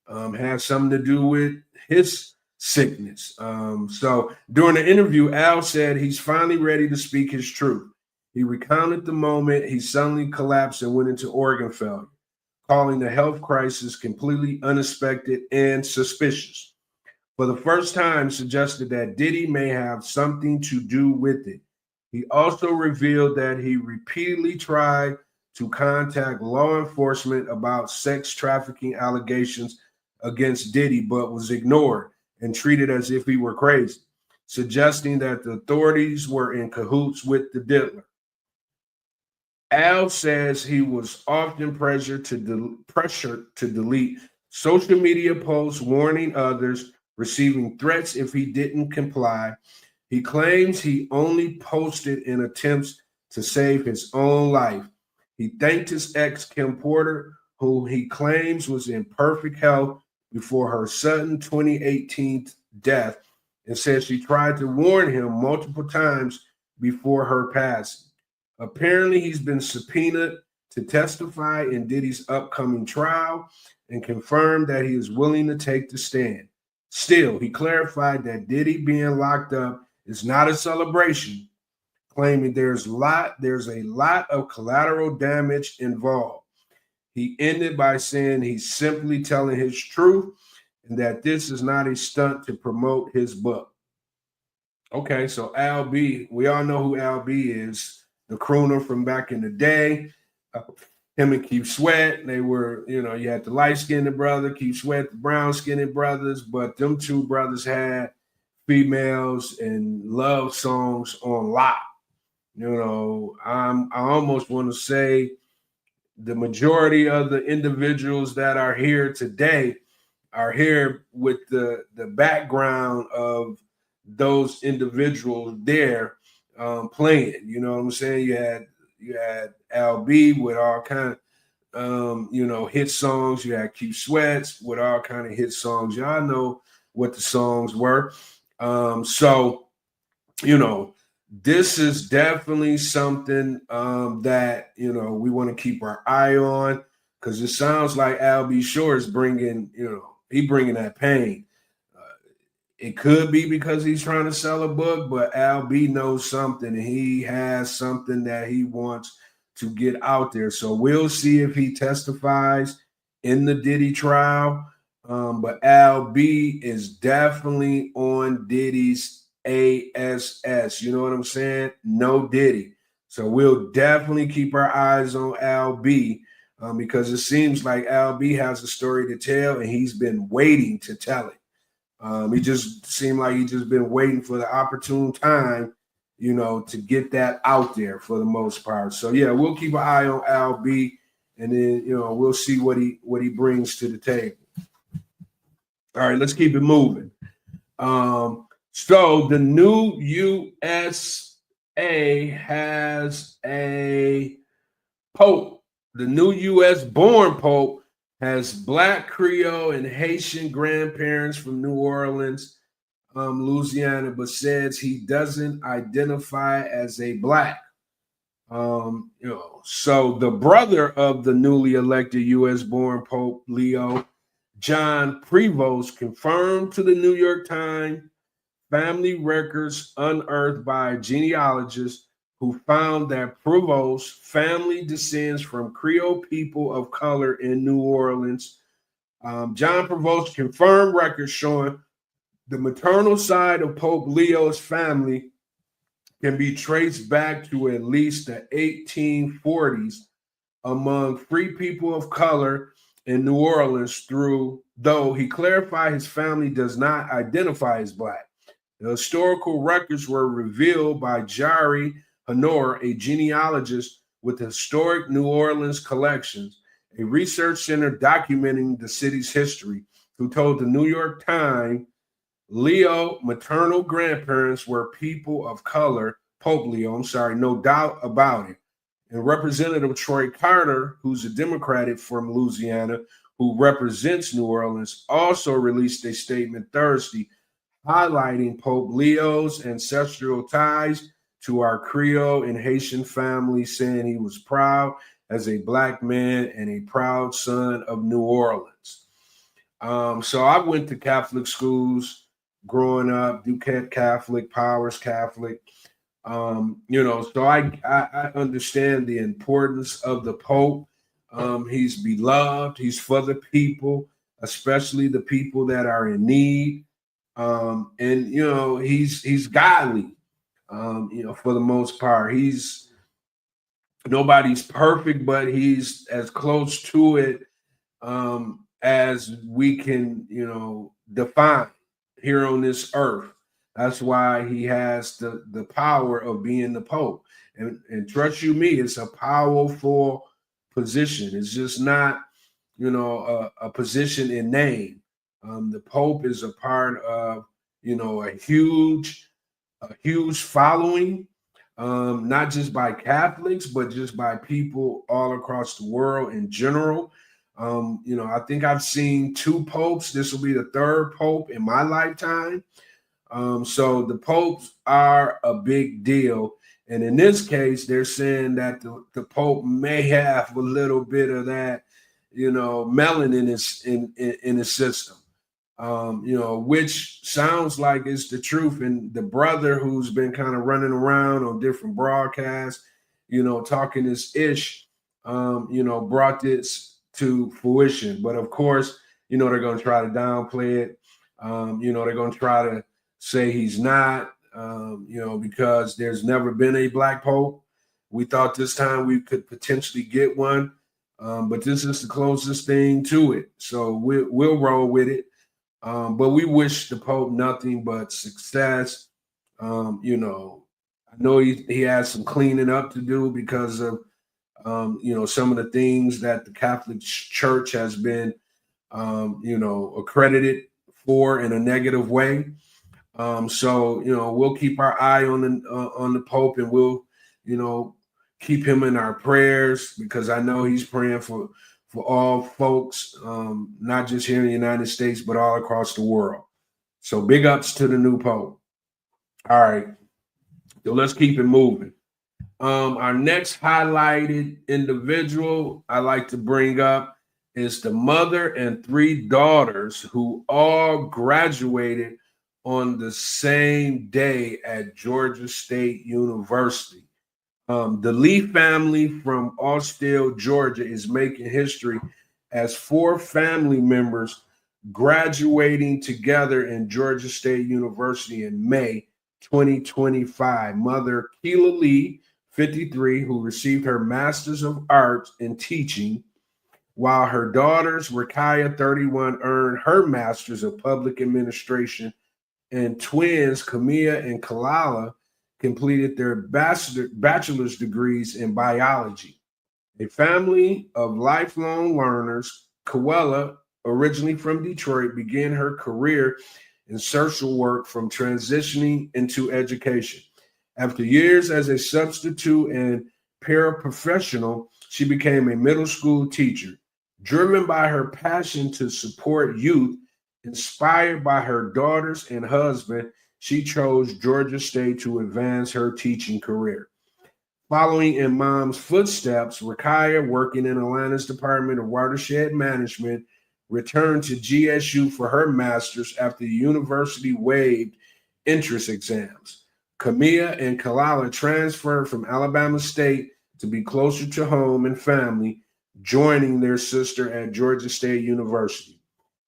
had something to do with his sickness. So during the interview, Al said he's finally ready to speak his truth. He recounted the moment he suddenly collapsed and went into organ failure, calling the health crisis completely unexpected and suspicious. For the first time, suggested that Diddy may have something to do with it. He also revealed that he repeatedly tried to contact law enforcement about sex trafficking allegations against Diddy, but was ignored and treated as if he were crazy. suggesting that the authorities were in cahoots with the diddler. Al says he was often pressured to delete social media posts warning others, receiving threats if he didn't comply. He claims he only posted in attempts to save his own life. He thanked his ex, Kim Porter, who he claims was in perfect health before her sudden 2018 death, and says she tried to warn him multiple times before her passing. Apparently, he's been subpoenaed to testify in Diddy's upcoming trial and confirmed that he is willing to take the stand. Still, he clarified that Diddy being locked up is not a celebration, claiming there's a lot of collateral damage involved. He ended by saying he's simply telling his truth and that this is not a stunt to promote his book. Okay, so Al B, we all know who Al B is. The crooner from back in the day, him and Keith Sweat, they were, you had the light-skinned brother, Keith Sweat, the brown-skinned brothers, but them two brothers had females and love songs on lock. I almost want to say the majority of the individuals that are here today are here with the background of those individuals there. Playing, you know what I'm saying? You had Al B with all kind of hit songs. You had Keith Sweats with all kind of hit songs. Y'all know what the songs were. So this is definitely something that we want to keep our eye on, because it sounds like Al B Shore is bringing that pain. It could be because he's trying to sell a book, but Al B knows something, and he has something that he wants to get out there. So we'll see if he testifies in the Diddy trial. But Al B is definitely on Diddy's ASS. You know what I'm saying? No Diddy. So we'll definitely keep our eyes on Al B because it seems like Al B has a story to tell, and he's been waiting to tell it. He just seemed like he just been waiting for the opportune time, to get that out there for the most part. So yeah, we'll keep an eye on Al B, and then we'll see what he brings to the table. All right, let's keep it moving. So the new USA has a pope. The new US born pope has Black, Creole, and Haitian grandparents from New Orleans, Louisiana, but says he doesn't identify as a Black. So the brother of the newly elected U.S.-born Pope Leo, John Prevost, confirmed to the New York Times family records unearthed by a genealogist who found that Prevost's family descends from Creole people of color in New Orleans. John Prevost confirmed records showing the maternal side of Pope Leo's family can be traced back to at least the 1840s among free people of color in New Orleans, though he clarified his family does not identify as Black. The historical records were revealed by Jari Honor, a genealogist with historic New Orleans collections, a research center documenting the city's history, who told the New York Times Leo's maternal grandparents were people of color, Pope Leo, no doubt about it. And Representative Troy Carter, who's a Democrat from Louisiana, who represents New Orleans, also released a statement Thursday highlighting Pope Leo's ancestral ties to our Creole and Haitian family, saying he was proud as a Black man and a proud son of New Orleans. So I went to Catholic schools growing up, Duquette Catholic, Powers Catholic. So I understand the importance of the Pope. He's beloved. He's for the people, especially the people that are in need. And he's godly. For the most part, nobody's perfect, but he's as close to it as we can, define here on this earth. That's why he has the power of being the Pope. And trust you me, it's a powerful position. It's just not, a position in name. The Pope is a part of, a huge following, not just by Catholics, but just by people all across the world in general. I think I've seen two popes. This will be the third pope in my lifetime. So the popes are a big deal. And in this case, they're saying that the Pope may have a little bit of that, melanin in his system. Which sounds like it's the truth. And the brother who's been kind of running around on different broadcasts, talking this ish, brought this to fruition. But of course, they're going to try to downplay it. They're going to try to say he's not, because there's never been a black pope. We thought this time we could potentially get one, but this is the closest thing to it. So we'll roll with it. But we wish the Pope nothing but success. I know he has some cleaning up to do because of, some of the things that the Catholic Church has been, accredited for in a negative way. So we'll keep our eye on the Pope, and we'll, keep him in our prayers, because I know he's praying for all folks, not just here in the United States, but all across the world. So big ups to the new Pope. All right, so let's keep it moving. Our next highlighted individual I like to bring up is the mother and three daughters who all graduated on the same day at Georgia State University. The Lee family from Austell, Georgia, is making history as four family members graduating together in Georgia State University in May 2025. Mother Keela Lee, 53, who received her Master's of Arts in Teaching, while her daughters, Rakaya, 31, earned her Master's of Public Administration, and twins, Camilla and Kalala, completed their bachelor's degrees in biology. A family of lifelong learners, Coella, originally from Detroit, began her career in social work from transitioning into education. After years as a substitute and paraprofessional, she became a middle school teacher. Driven by her passion to support youth, inspired by her daughters and husband, she chose Georgia State to advance her teaching career. Following in mom's footsteps, Rakaya, working in Atlanta's Department of Watershed Management, returned to GSU for her master's after the university waived entrance exams. Camilla and Kalala transferred from Alabama State to be closer to home and family, joining their sister at Georgia State University.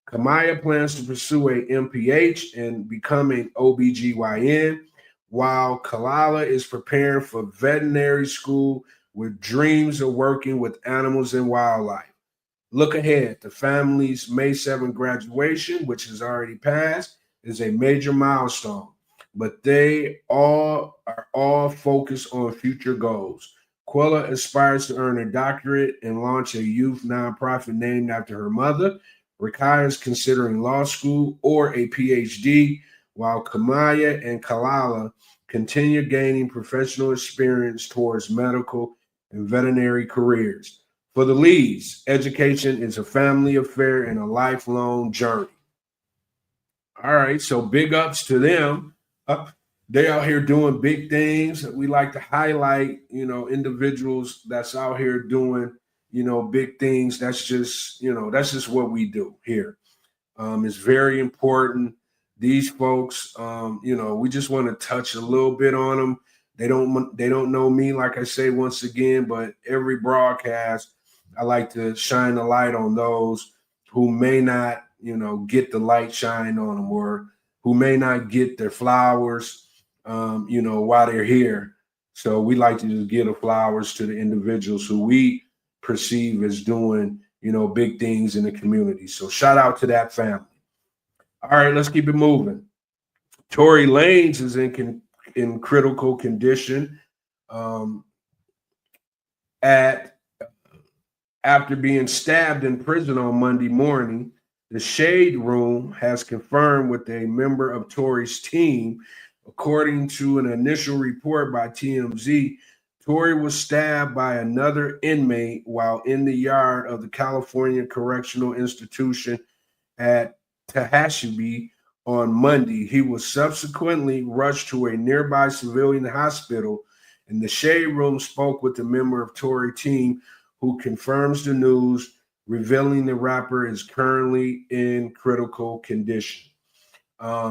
Kamaya plans to pursue a MPH and become an OBGYN, while Kalala is preparing for veterinary school with dreams of working with animals and wildlife. Look ahead. The family's May 7th graduation, which has already passed, is a major milestone, but they are all focused on future goals. Quella aspires to earn a doctorate and launch a youth nonprofit named after her mother. Rakaya is considering law school or a PhD, while Kamaya and Kalala continue gaining professional experience towards medical and veterinary careers. For the Lees, education is a family affair and a lifelong journey. All right, so big ups to them. They out here doing big things. We like to highlight, individuals that's out here doing, big things. That's just what we do here. It's very important. These folks, we just want to touch a little bit on them. They don't know me, like I say once again, but every broadcast, I like to shine the light on those who may not, get the light shine on them, or who may not get their flowers, while they're here. So we like to just give the flowers to the individuals who we perceive as doing, big things in the community. So shout out to that family. All right, let's keep it moving. Tory Lanez is in critical condition after being stabbed in prison on Monday morning. The Shade Room has confirmed with a member of Tory's team. According to an initial report by TMZ, Tory was stabbed by another inmate while in the yard of the California Correctional Institution at Tehachapi on Monday. He was subsequently rushed to a nearby civilian hospital, and the Shade Room spoke with a member of Tory team who confirms the news, revealing the rapper is currently in critical condition.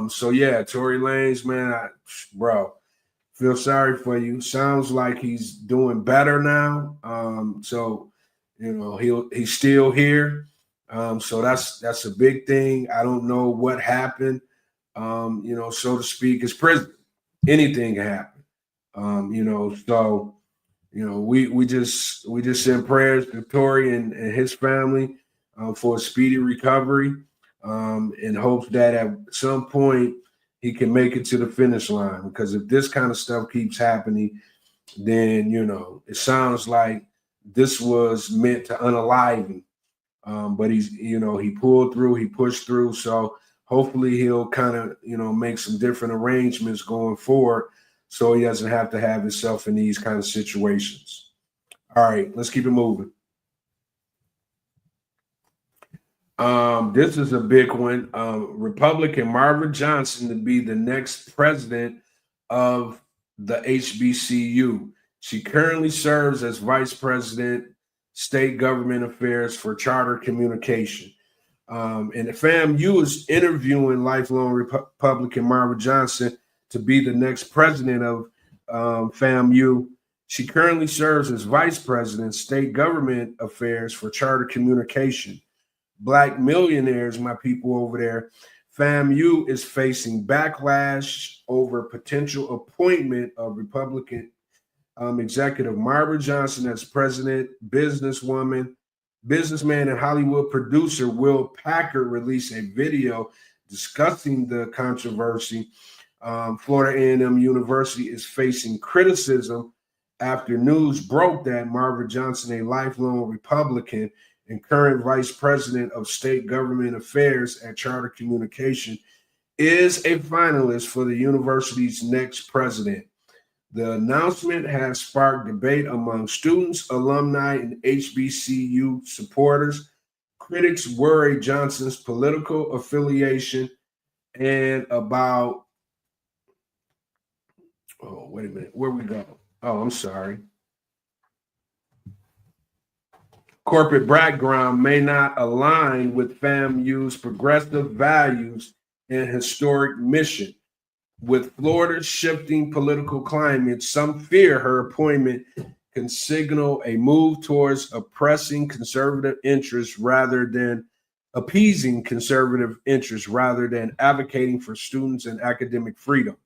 So yeah, Tory Lanez, man, bro, feel sorry for you. Sounds like he's doing better now. So you know he's still here. So that's a big thing. I don't know what happened. You know, so to speak, it's prison. Anything can happen. You know, so you know, we just send prayers to Tory and his family for a speedy recovery, in hopes that at some point he can make it to the finish line. Because if this kind of stuff keeps happening, then you know it sounds like this was meant to unalive him. But he pulled through, he pushed through. So hopefully he'll kind of make some different arrangements going forward, so he doesn't have to have himself in these kind of situations. All right, let's keep it moving. This is a big one. Republican Marva Johnson to be the next president of the HBCU. She currently serves as vice president, state government affairs for charter communication. And the FAMU is interviewing lifelong Republican Marva Johnson to be the next president of FAMU. She currently serves as vice president, state government affairs for charter communication. Black millionaires, my people over there. FAMU is facing backlash over potential appointment of Republican executive Marva Johnson as president. Businessman, and Hollywood producer Will Packard released a video discussing the controversy. Florida A&M University is facing criticism after news broke that Marva Johnson, a lifelong Republican and current vice president of state government affairs at Charter Communication, is a finalist for the university's next president. The announcement has sparked debate among students, alumni, and HBCU supporters. Critics worry Johnson's political affiliation and about wait a minute, where we go? Oh, I'm sorry. Corporate background may not align with FAMU's progressive values and historic mission. With Florida's shifting political climate, some fear her appointment can signal a move towards oppressing conservative interests rather than appeasing conservative interests rather than advocating for students and academic freedom.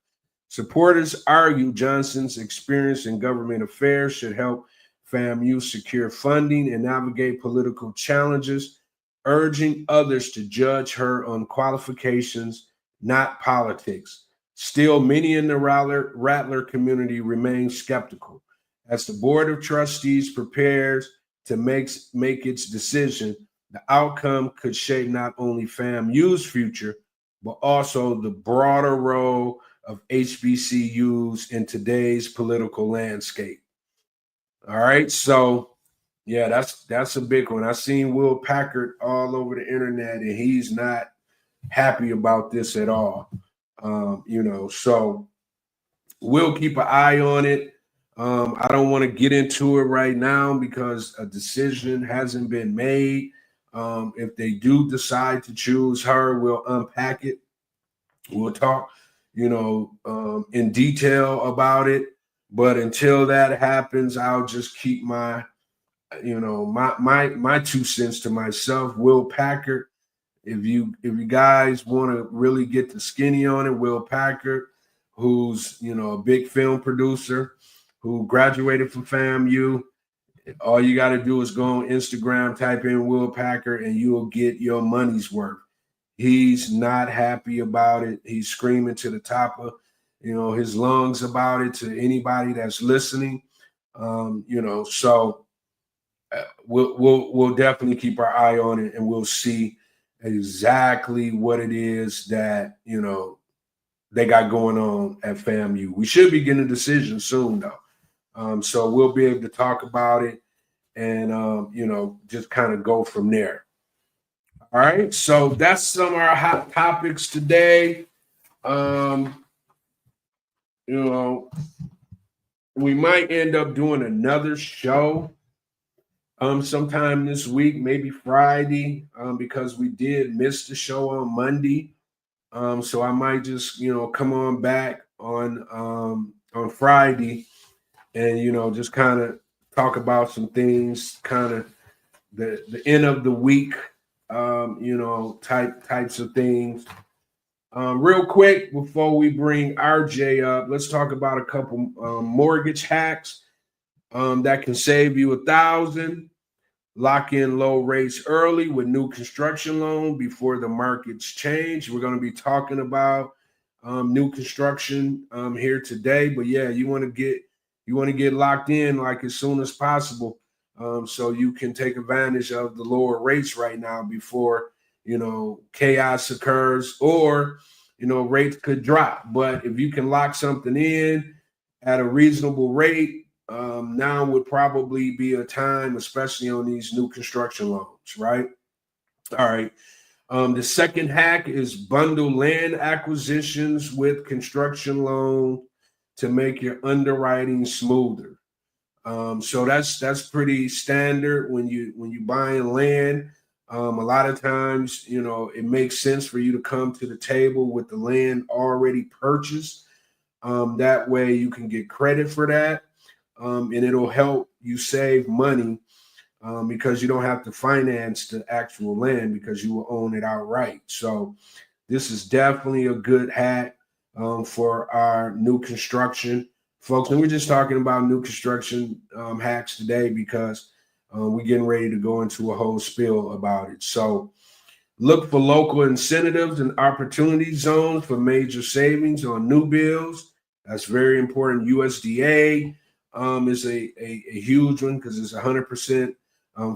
Supporters argue Johnson's experience in government affairs should help FAMU secure funding and navigate political challenges, urging others to judge her on qualifications, not politics. Still, many in the Rattler community remain skeptical. As the Board of Trustees prepares to make its decision, the outcome could shape not only FAMU's future, but also the broader role of HBCUs in today's political landscape. All right, so yeah, that's a big one. I seen Will Packard all over the internet, and he's not happy about this at all. So we'll keep an eye on it. I don't want to get into it right now because a decision hasn't been made. If they do decide to choose her, we'll unpack it. We'll talk, in detail about it. But until that happens, I'll just keep my 2 cents to myself. Will Packard. If you guys want to really get the skinny on it, Will Packard, who's a big film producer, who graduated from FAMU, all you got to do is go on Instagram, type in Will Packard, and you will get your money's worth. He's not happy about it. He's screaming to the top of, his lungs about it to anybody that's listening. So we'll definitely keep our eye on it, and we'll see exactly what it is that they got going on at FAMU. We should be getting a decision soon, though. So we'll be able to talk about it and just kind of go from there. All right, so that's some of our hot topics today. We might end up doing another show sometime this week, maybe Friday, because we did miss the show on Monday. So I might just come on back on Friday and just kind of talk about some things, kind of the end of the week, types of things. Real quick, before we bring RJ up, let's talk about a couple mortgage hacks that can save you $1,000. Lock in low rates early with new construction loan before the markets change. We're going to be talking about new construction here today, but yeah, you want to get locked in like as soon as possible, so you can take advantage of the lower rates right now before chaos occurs, or rates could drop. But if you can lock something in at a reasonable rate, now would probably be a time, especially on these new construction loans, right? All right. The second hack is bundle land acquisitions with construction loan to make your underwriting smoother. So that's pretty standard when you buying land. A lot of times, it makes sense for you to come to the table with the land already purchased. That way you can get credit for that. And it'll help you save money because you don't have to finance the actual land because you will own it outright. So this is definitely a good hack for our new construction folks. And we're just talking about new construction hacks today because we're getting ready to go into a whole spiel about it. So look for local incentives and opportunity zones for major savings on new builds. That's very important. USDA is a huge one because it's 100%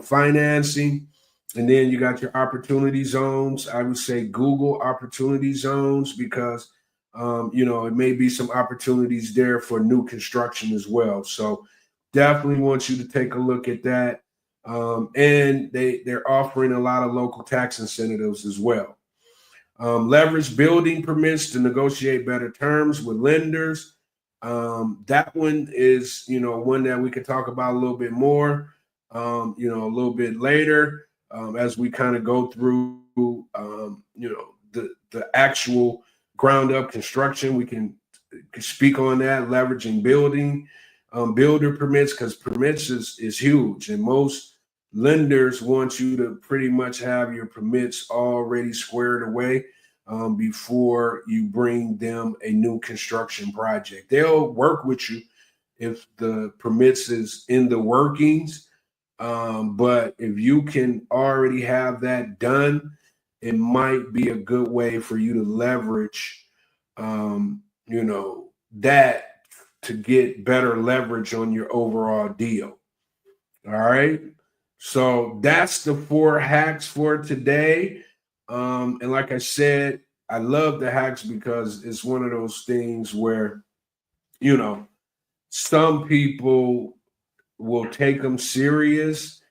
financing. And then you got your opportunity zones. I would say Google opportunity zones because, it may be some opportunities there for new construction as well. So definitely want you to take a look at that. And they're offering a lot of local tax incentives as well. Leverage building permits to negotiate better terms with lenders. That one is, one that we could talk about a little bit more, a little bit later, as we kind of go through, the actual ground up construction. We can speak on that, leveraging building, builder permits, because permits is huge. And most lenders want you to pretty much have your permits already squared away before you bring them a new construction project. They'll work with you if the permits is in the workings. But if you can already have that done, it might be a good way for you to leverage, that to get better leverage on your overall deal. All right. So that's the 4 hacks for today. And like I said, I love the hacks because it's one of those things where, some people will take them serious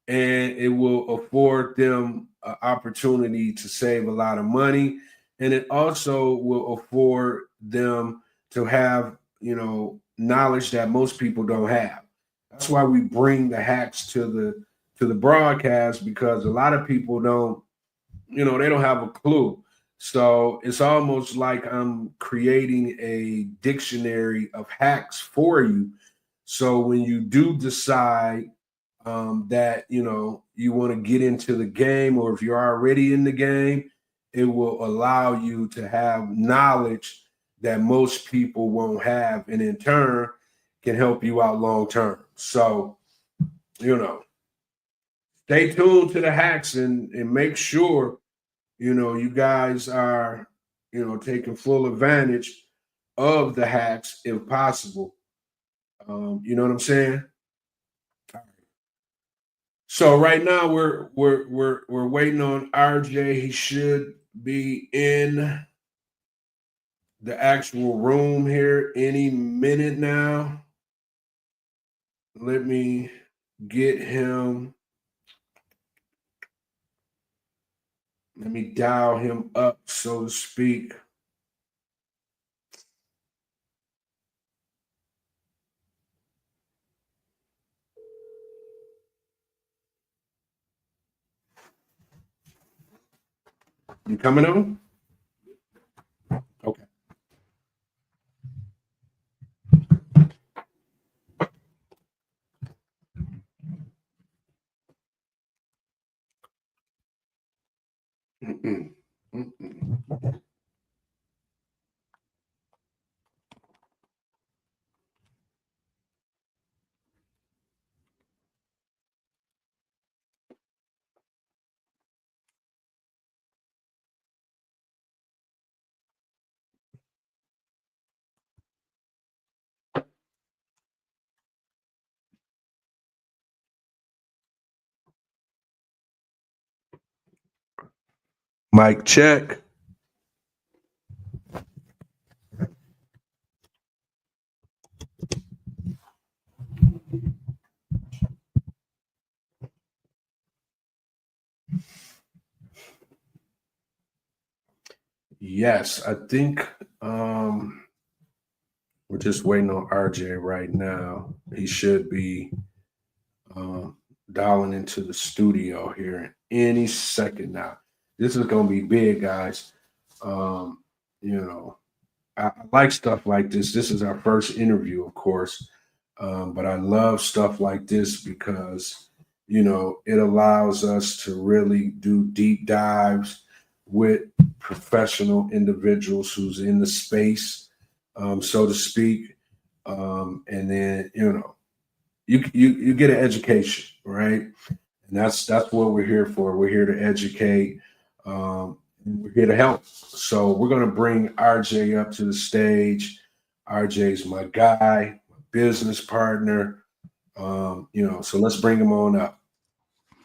and it will afford them an opportunity to save a lot of money. And it also will afford them to have, knowledge that most people don't have. That's why we bring the hacks to the broadcast, because a lot of people don't, they don't have a clue. So it's almost like I'm creating a dictionary of hacks for you. So when you do decide that, you want to get into the game, or if you're already in the game, it will allow you to have knowledge that most people won't have, and in turn can help you out long term. So, stay tuned to the hacks and make sure you guys are, taking full advantage of the hacks if possible. You know what I'm saying? So right now we're waiting on RJ. He should be in the actual room here any minute now. Let me get him. Let me dial him up, so to speak. You coming on? Okay. Mm-mm. Mm-mm. Mic check. Yes, I think we're just waiting on RJ right now. He should be dialing into the studio here any second now. This is going to be big, guys. Um, I like stuff like this. This is our first interview, of course, but I love stuff like this because, it allows us to really do deep dives with professional individuals who's in the space, so to speak. And then, you get an education, right? And that's what we're here for. We're here to educate. We're here to help. So we're going to bring RJ up to the stage. RJ's my guy, my business partner. So let's bring him on up.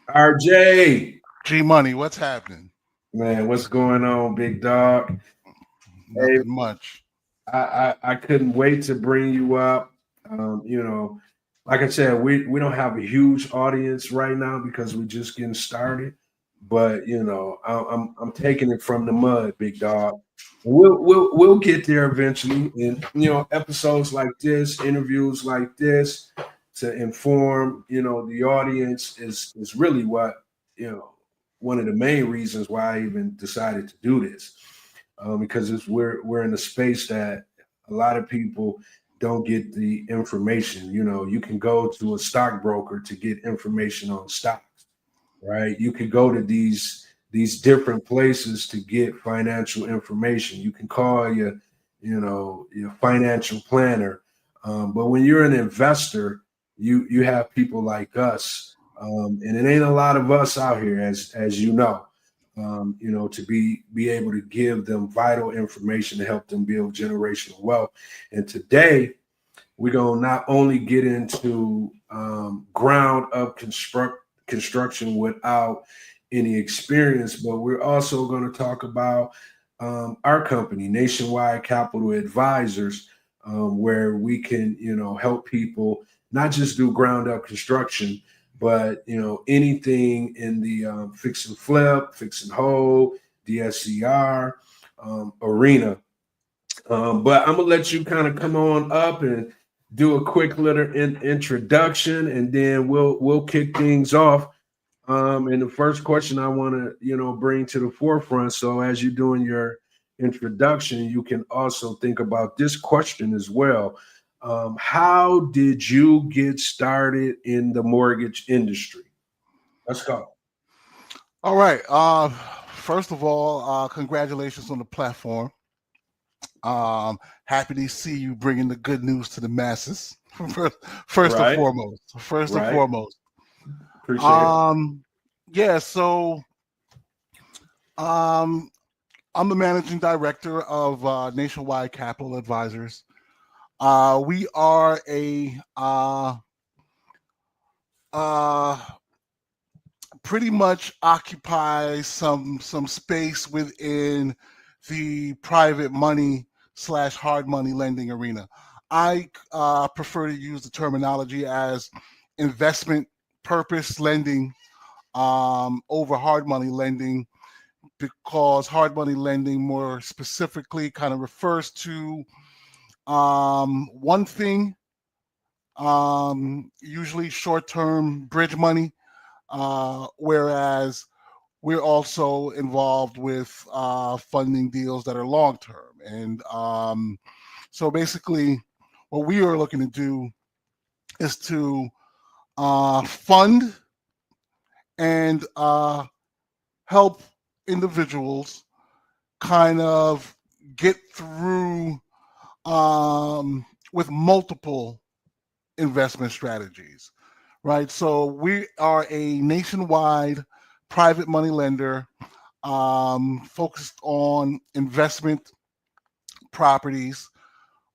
RJ, G Money, what's happening? man, what's going on, big dog? Nothing much. I couldn't wait to bring you up. Like I said, we don't have a huge audience right now because we're just getting started. But I'm taking it from the mud, big dog. We'll get there eventually. And episodes like this, interviews like this, to inform the audience is really what one of the main reasons why I even decided to do this. Because we're in a space that a lot of people don't get the information. You can go to a stockbroker to get information on stocks, right? You can go to these different places to get financial information. You can call your financial planner, but when you're an investor, you have people like us, and it ain't a lot of us out here, as you know. To be able to give them vital information to help them build generational wealth. And today, we're going to not only get into ground up construction without any experience, but we're also going to talk about our company, Nationwide Capital Advisors, where we can, help people not just do ground up construction, but anything in the fix and flip, fix and hold, DSCR arena. But I'm gonna let you kind of come on up and do a quick little introduction, and then we'll kick things off. And the first question I want to bring to the forefront. So as you're doing your introduction, you can also think about this question as well. How did you get started in the mortgage industry? Let's go. All right. First of all, congratulations on the platform. Happy to see you bringing the good news to the masses. First Right. and foremost. First Right. and foremost. Appreciate it. Yeah. So I'm the managing director of Nationwide Capital Advisors. We are a pretty much occupy some space within the private money / hard money lending arena. I prefer to use the terminology as investment purpose lending over hard money lending, because hard money lending more specifically kind of refers to one thing, usually short-term bridge money, whereas we're also involved with funding deals that are long-term. And so basically what we are looking to do is to fund and help individuals kind of get through with multiple investment strategies, right? So we are a nationwide private money lender focused on investment properties,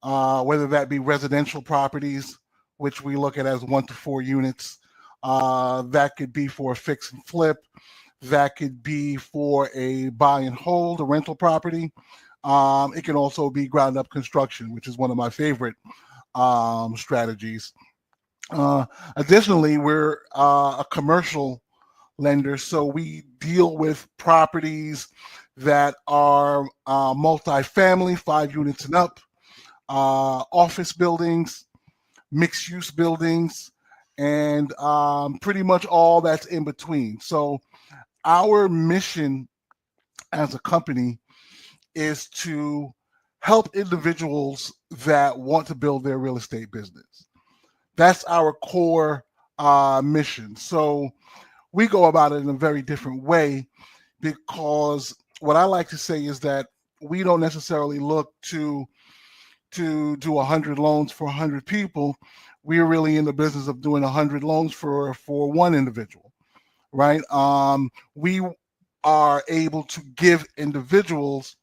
whether that be residential properties, which we look at as 1 to 4 units. That could be for a fix and flip. That could be for a buy and hold, a rental property. It can also be ground up construction, which is one of my favorite strategies. Additionally, we're a commercial lender, so we deal with properties that are multifamily, 5 units and up, office buildings, mixed use buildings, and pretty much all that's in between. So our mission as a company is to help individuals that want to build their real estate business. That's our core mission. So we go about it in a very different way, because what I like to say is that we don't necessarily look to do 100 loans for 100 people. We're really in the business of doing 100 loans for one individual, right? We are able to give individuals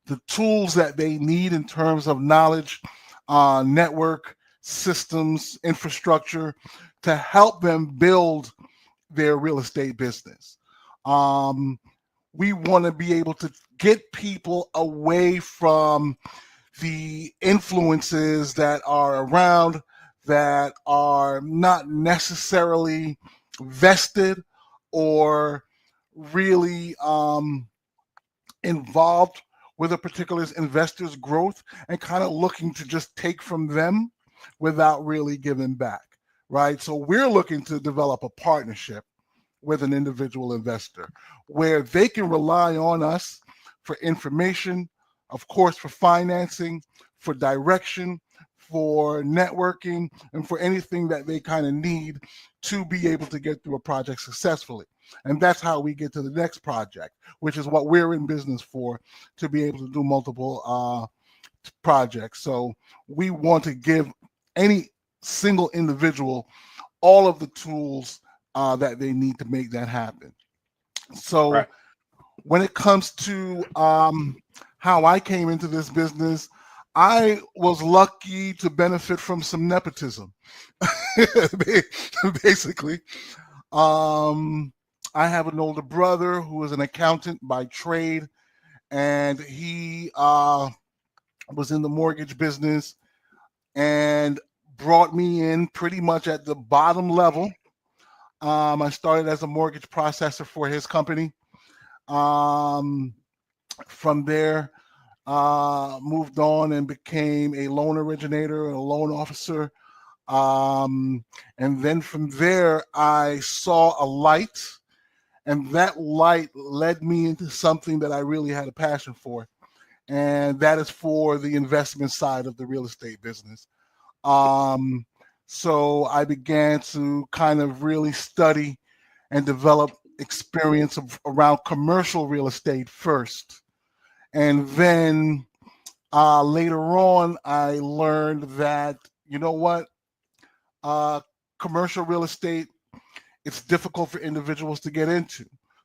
the tools that they need in terms of knowledge, network, systems, infrastructure, to help them build their real estate business. We want to be able to get people away from the influences that are around that are not necessarily vested or really involved with a particular investor's growth, and kind of looking to just take from them without really giving back, right? So we're looking to develop a partnership with an individual investor where they can rely on us for information, of course, for financing, for direction, for networking, and for anything that they kind of need to be able to get through a project successfully. And that's how we get to the next project, which is what we're in business for, to be able to do multiple projects. So we want to give any single individual all of the tools that they need to make that happen. So Right. when it comes to how I came into this business, I was lucky to benefit from some nepotism. Basically, I have an older brother who is an accountant by trade, and he was in the mortgage business and brought me in pretty much at the bottom level. I started as a mortgage processor for his company. From there, moved on and became a loan originator and a loan officer. And then from there, I saw a light, and that light led me into something that I really had a passion for, and that is for the investment side of the real estate business. So I began to kind of really study and develop experience around commercial real estate first. And then later on, I learned that, you know what, commercial real estate, it's difficult for individuals to get into.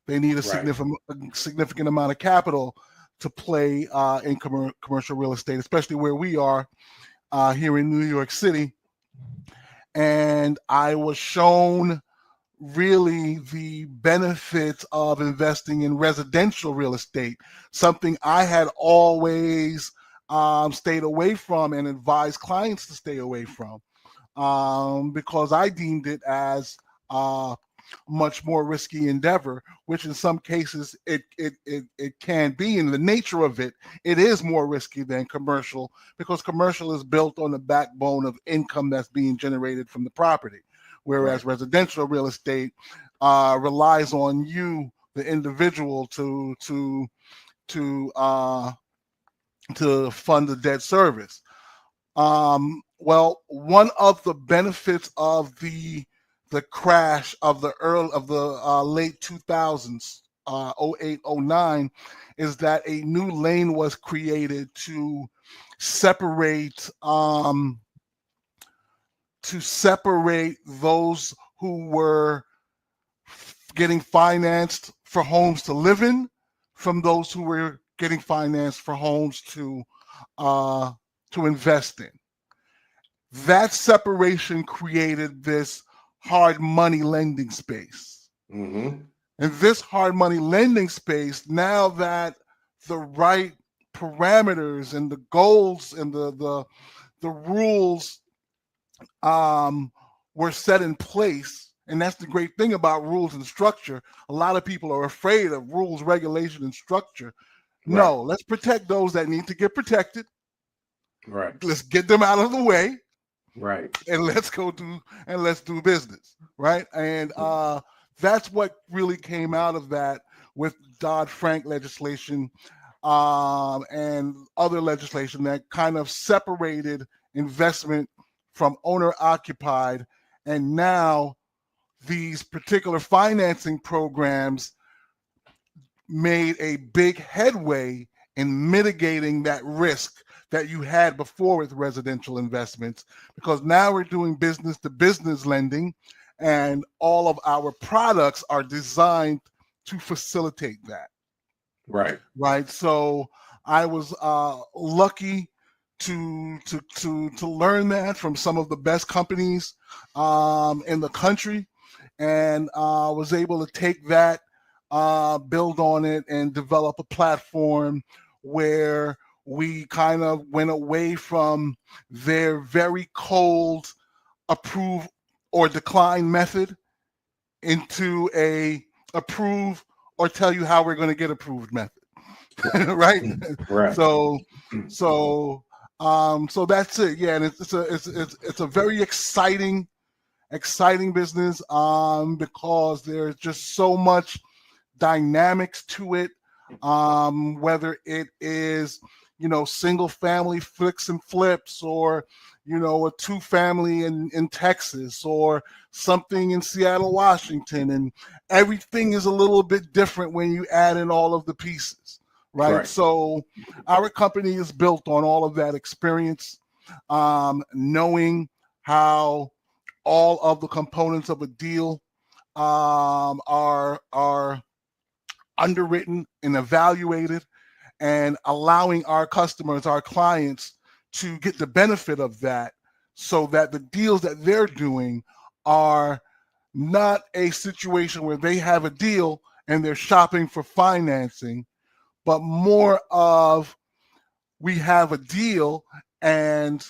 They need a significant amount of capital to play in commercial real estate, especially where we are here in New York City. And I was shown really the benefits of investing in residential real estate, something I had always stayed away from and advised clients to stay away from, because I deemed it as much more risky endeavor, which in some cases it can be. In the nature of it, it is more risky than commercial, because commercial is built on the backbone of income that's being generated from the property, whereas residential real estate relies on you, the individual, to fund the debt service. Well, one of the benefits of the crash of the late 2000s, 08, 09, is that a new lane was created to separate those who were getting financed for homes to live in from those who were getting financed for homes to invest in. That separation created this hard money lending space. Mm-hmm. And this hard money lending space, now that the right parameters and the goals and the rules were set in place, and that's the great thing about rules and structure. A lot of people are afraid of rules, regulation, and structure. No, let's protect those that need to get protected. Right. Let's get them out of the way. Right. And let's do business. Right. And that's what really came out of that with Dodd-Frank legislation and other legislation that kind of separated investment from owner-occupied. And now these particular financing programs made a big headway in mitigating that risk that you had before with residential investments, because now we're doing business to business lending, and all of our products are designed to facilitate that. Right. So I was lucky to learn that from some of the best companies in the country, and was able to take that, build on it, and develop a platform where we kind of went away from their very cold approve or decline method into a approve or tell you how we're going to get approved method. Right. So that's it. Yeah. And it's a very exciting business because there's just so much dynamics to it. Whether it is, single family fix and flips, or, a 2-family in Texas, or something in Seattle, Washington, and everything is a little bit different when you add in all of the pieces, right? So our company is built on all of that experience, knowing how all of the components of a deal are underwritten and evaluated, and allowing our customers, our clients, to get the benefit of that, so that the deals that they're doing are not a situation where they have a deal and they're shopping for financing, but more of, we have a deal and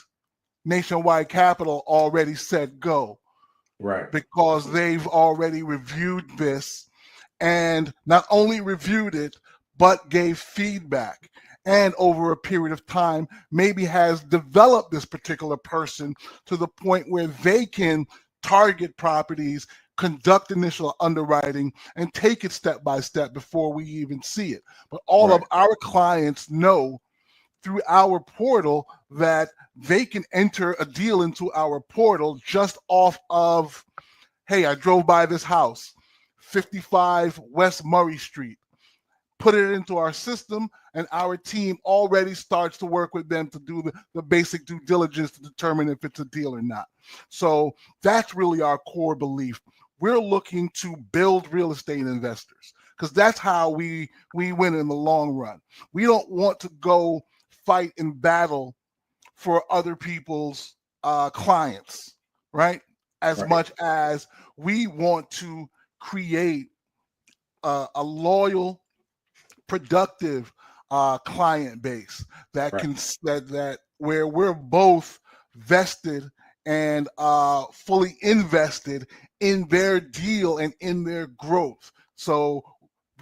Nationwide Capital already said go. Right. Because they've already reviewed this, and not only reviewed it, but gave feedback, and over a period of time maybe has developed this particular person to the point where they can target properties, conduct initial underwriting, and take it step by step before we even see it. But all of our clients know through our portal that they can enter a deal into our portal just off of, hey, I drove by this house, 55 West Murray Street. Put it into our system, and our team already starts to work with them to do the basic due diligence to determine if it's a deal or not. So that's really our core belief. We're looking to build real estate investors. because that's how we win in the long run. We don't want to go fight and battle for other people's clients, right? As much as we want to create a loyal, productive client base that can that where we're both vested and fully invested in their deal and in their growth. So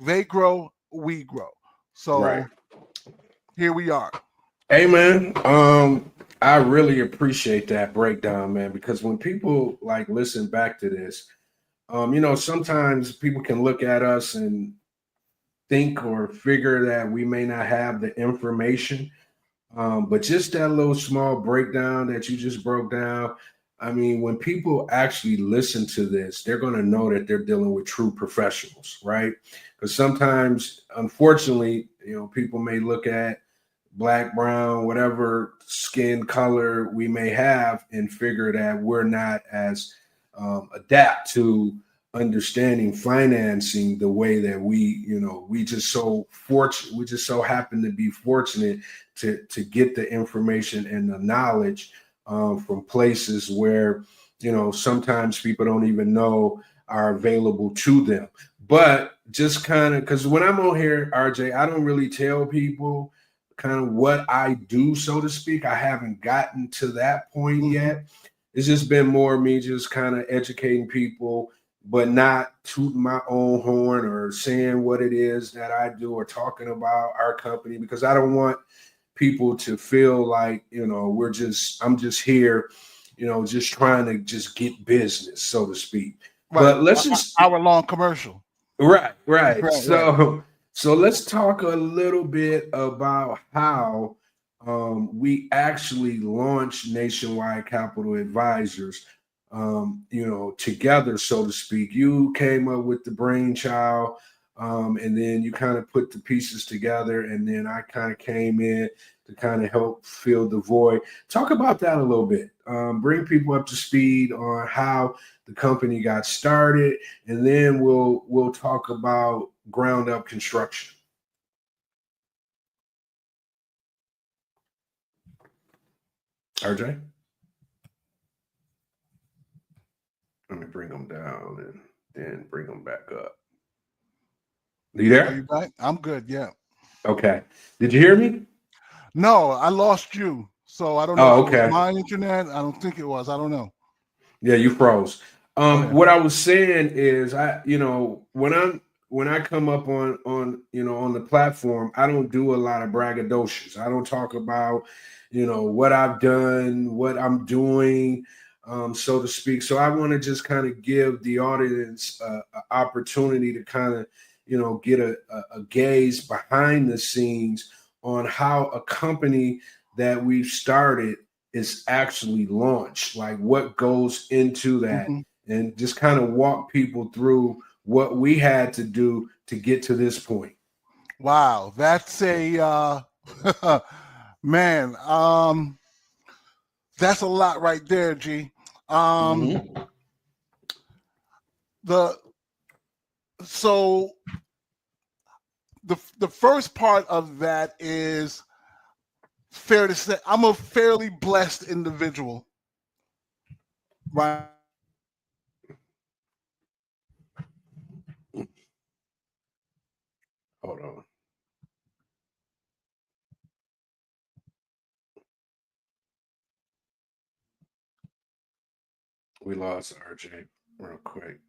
they grow, we grow. So here we are. Hey man, I really appreciate that breakdown, man, because when people like listen back to this, you know, sometimes people can look at us and think or figure that we may not have the information. But just that little small breakdown that you just broke down, I mean, when people actually listen to this, they're going to know that they're dealing with true professionals, right? Because sometimes, unfortunately, you know, people may look at black, brown, whatever skin color we may have and figure that we're not as adapt to understanding financing the way that we, you know, we just so happen to be fortunate to get the information and the knowledge from places where, you know, sometimes people don't even know are available to them. But just kind of, because when I'm on here, RJ, I don't really tell people kind of what I do, so to speak. I haven't gotten to that point yet. It's just been more me just kind of educating people, but not tooting my own horn or saying what it is that I do or talking about our company, because I don't want people to feel like, you know, I'm just here, you know, just trying to just get business, so to speak. Right. But let's just hour-long commercial. Right. So let's talk a little bit about how we actually launched Nationwide Capital Advisors, you know, together, so to speak. You came up with the brainchild, and then you kind of put the pieces together, and then I kind of came in to kind of help fill the void. Talk about that a little bit. Bring people up to speed on how the company got started, and then we'll talk about ground up construction. RJ, let me bring them down and then bring them back up. Are you there? Are you back? I'm good. Yeah. Okay. Did you hear me? No, I lost you. So I don't know if it okay. was my internet. I don't think it was. I don't know. Yeah, you froze. What I was saying is, you know, when I come up on you know, on the platform, I don't do a lot of braggadocious. I don't talk about, you know, what I've done, what I'm doing, so to speak. So I want to just kind of give the audience an opportunity to kind of, you know, get a gaze behind the scenes on how a company that we've started is actually launched, like what goes into that, and just kind of walk people through what we had to do to get to this point. Wow, that's a man. That's a lot right there, G. The first part of that is fair to say I'm a fairly blessed individual, right? Hold on. We lost RJ real quick.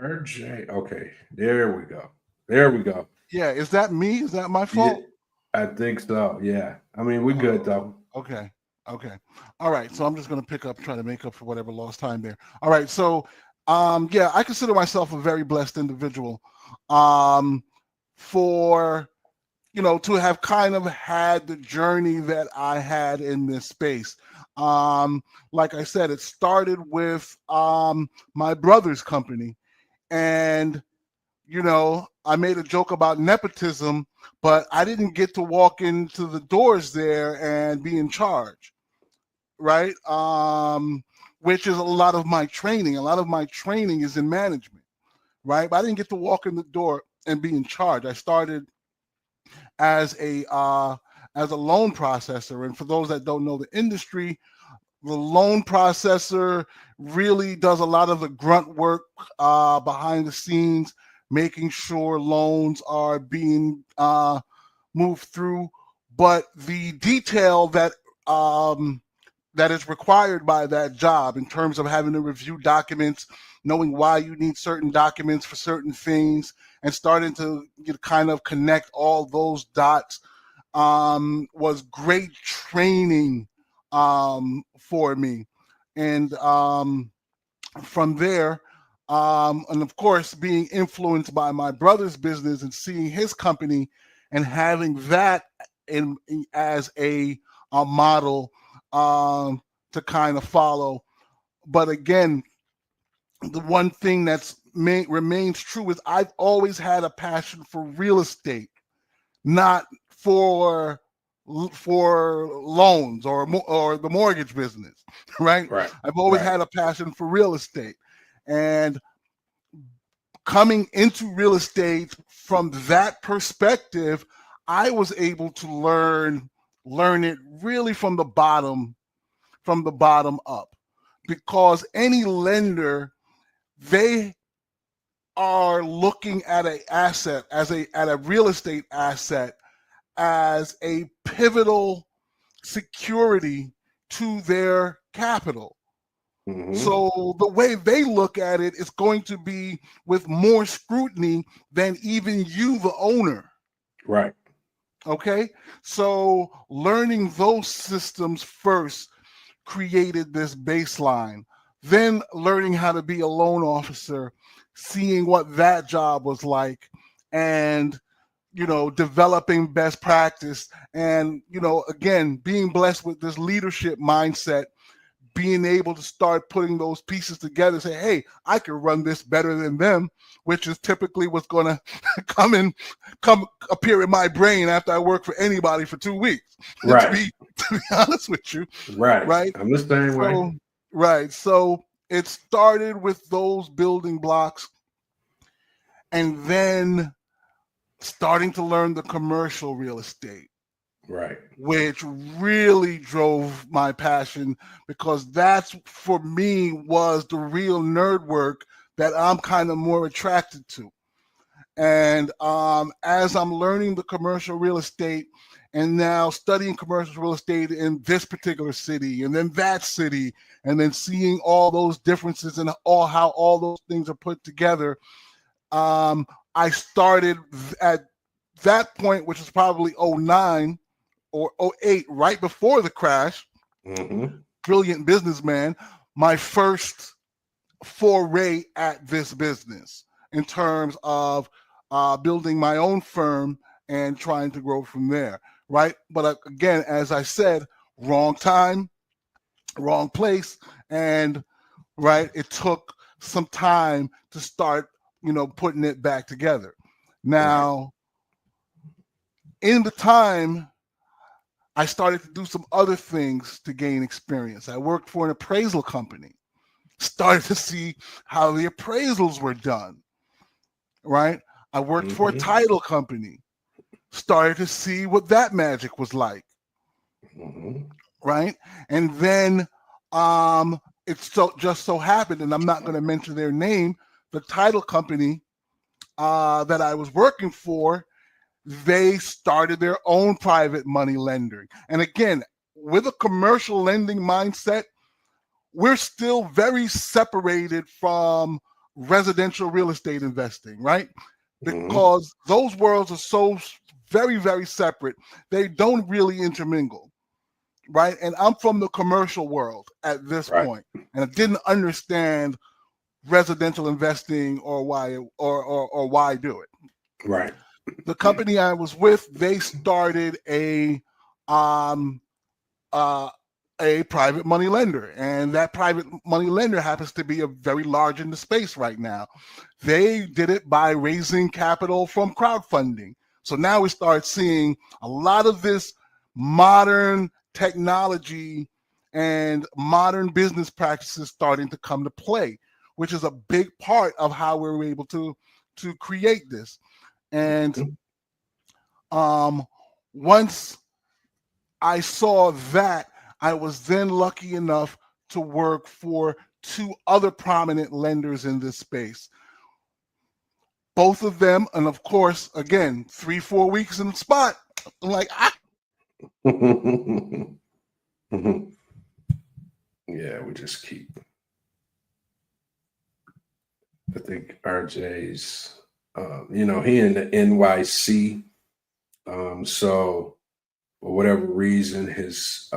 RJ. Okay, there we go. There we go. Yeah, is that me? Is that my fault? Yeah, I think so. Yeah. I mean, we're good though. Okay. All right. So I'm just gonna try to make up for whatever lost time there. All right. So yeah, I consider myself a very blessed individual. For to have kind of had the journey that I had in this space. Like I said, it started with my brother's company. And, I made a joke about nepotism, but I didn't get to walk into the doors there and be in charge, right? Which is a lot of my training. A lot of my training is in management, right? But I didn't get to walk in the door and be in charge. I started as a loan processor. And for those that don't know the industry, the loan processor really does a lot of the grunt work behind the scenes, making sure loans are being moved through. But the detail that is required by that job in terms of having to review documents, knowing why you need certain documents for certain things, and starting to kind of connect all those dots was great training for me. And from there, and of course, being influenced by my brother's business and seeing his company and having that as a model to kind of follow. But again, the one thing that's remains true is I've always had a passion for real estate, not for loans or the mortgage business, right? I've always had a passion for real estate. And coming into real estate from that perspective, I was able to learn it really from the bottom up, because any lender, they are looking at an asset at a real estate asset as a pivotal security to their capital. Mm-hmm. So the way they look at it is going to be with more scrutiny than even you, the owner. Right. Okay. So learning those systems first created this baseline. Then learning how to be a loan officer, seeing what that job was like, and developing best practice, and again, being blessed with this leadership mindset, being able to start putting those pieces together, say, hey, I can run this better than them, which is typically what's going to come appear in my brain after I work for anybody for 2 weeks. Right. to be honest with you. Right. I'm the same way. Right. So it started with those building blocks, and then starting to learn the commercial real estate. Right. Which really drove my passion, because that's, for me, was the real nerd work that I'm kind of more attracted to. And as I'm learning the commercial real estate and now studying commercial real estate in this particular city and then that city, and then seeing all those differences and how all those things are put together, I started at that point, which is probably 2009 or 2008, right before the crash. Mm-hmm. Brilliant businessman. My first foray at this business in terms of building my own firm and trying to grow from there, right? But again, as I said, wrong time, wrong place, and right, it took some time to start, putting it back together. Now, in the time, I started to do some other things to gain experience. I worked for an appraisal company, started to see how the appraisals were done, right? I worked for a title company, started to see what that magic was like, right? And then it just so happened, and I'm not going to mention their name, the title company that I was working for, they started their own private money lending. And again, with a commercial lending mindset, we're still very separated from residential real estate investing, right? Because those worlds are so very, very separate. They don't really intermingle, right? And I'm from the commercial world at this point, and I didn't understand residential investing or why do it. Right. the company I was with, they started a private money lender, and that private money lender happens to be a very large in the space right now. They did it by raising capital from crowdfunding. So now we start seeing a lot of this modern technology and modern business practices starting to come to play, which is a big part of how we were able to create this. And once I saw that, I was then lucky enough to work for two other prominent lenders in this space. Both of them, and of course, again, 3-4 weeks in the spot. I'm like, Yeah, we just keep. I think RJ's, he in the NYC. So for whatever reason, his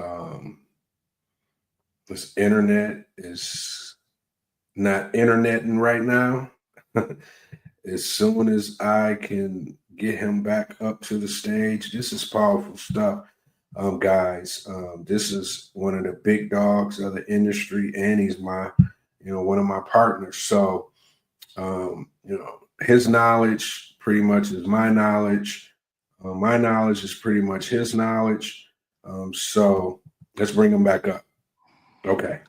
internet is not interneting right now. As soon as I can get him back up to the stage, this is powerful stuff, guys. This is one of the big dogs of the industry, and he's my, one of my partners. So, his knowledge pretty much is my knowledge. My knowledge is pretty much his knowledge. So let's bring him back up. Okay.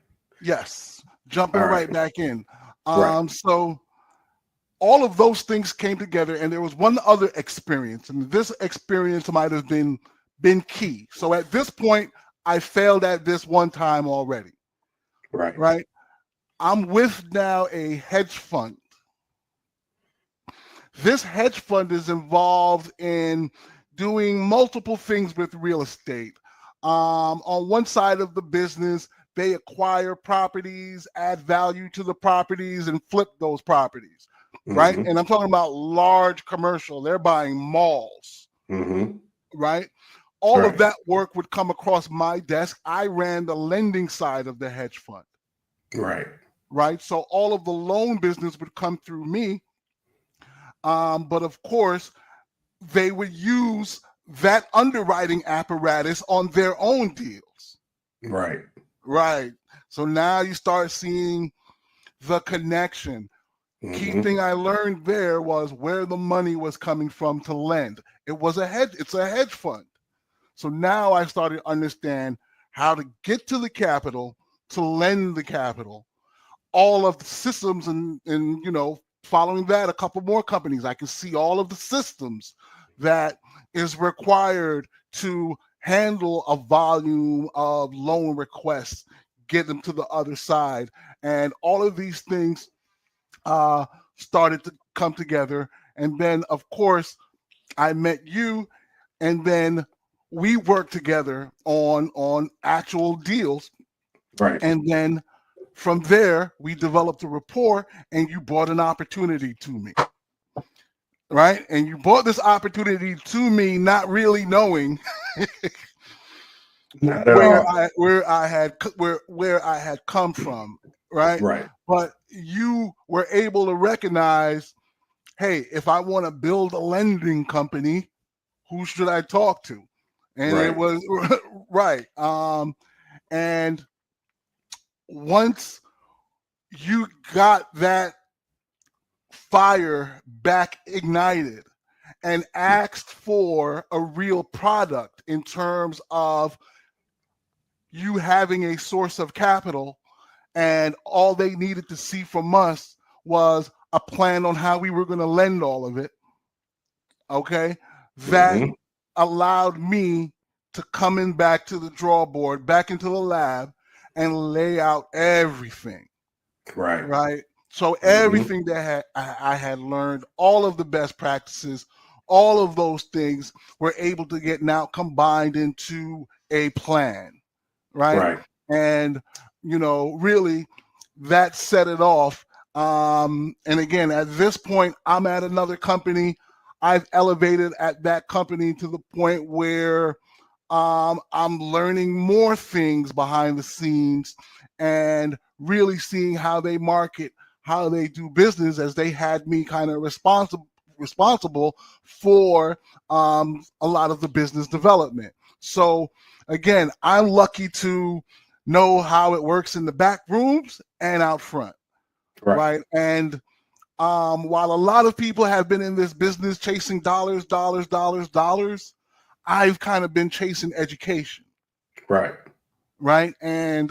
Yes. Jumping right back in. Right. So all of those things came together, and there was one other experience, and this experience might have been key. So at this point, I failed at this one time already. Right. I'm with now a hedge fund. This hedge fund is involved in doing multiple things with real estate. On one side of the business, they acquire properties, add value to the properties, and flip those properties, right? And I'm talking about large commercial. They're buying malls, right? All of that work would come across my desk. I ran the lending side of the hedge fund. Right. So all of the loan business would come through me. But of course, they would use that underwriting apparatus on their own deals. Right. So now you start seeing the connection. Key thing I learned there was where the money was coming from to lend. It's a hedge fund. So now I started to understand how to get to the capital, to lend the capital, all of the systems and following that, a couple more companies. I can see all of the systems that is required to handle a volume of loan requests, get them to the other side. And all of these things started to come together. And then, of course, I met you, and then we worked together on actual deals. And then from there, we developed a rapport, and you brought an opportunity to me. Right? And you brought this opportunity to me, not really knowing where I had come from, right? But you were able to recognize, hey, if I want to build a lending company, who should I talk to? And it was right. And once you got that fire back ignited and asked for a real product in terms of you having a source of capital, and all they needed to see from us was a plan on how we were going to lend all of it. Okay. That allowed me to come in back to the drawing board, back into the lab, and lay out everything. Right. So everything that I had learned, all of the best practices, all of those things were able to get now combined into a plan. Right. And, really that set it off. And again, at this point, I'm at another company. I've elevated at that company to the point where I'm learning more things behind the scenes and really seeing how they market, how they do business, as they had me kind of responsible responsible for a lot of the business development. So again, I'm lucky to know how it works in the back rooms and out front, right? And while a lot of people have been in this business chasing dollars, I've kind of been chasing education. Right. And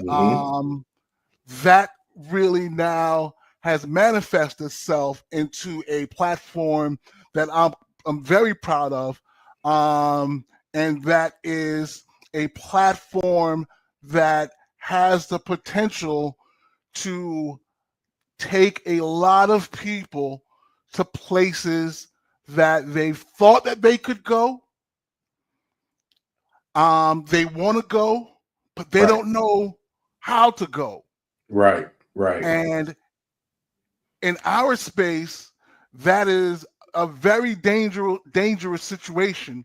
that really now has manifested itself into a platform that I'm very proud of. And that is a platform that has the potential to take a lot of people to places that they thought that they could go. They want to go, but they don't know how to go. Right. And in our space, that is a very dangerous situation,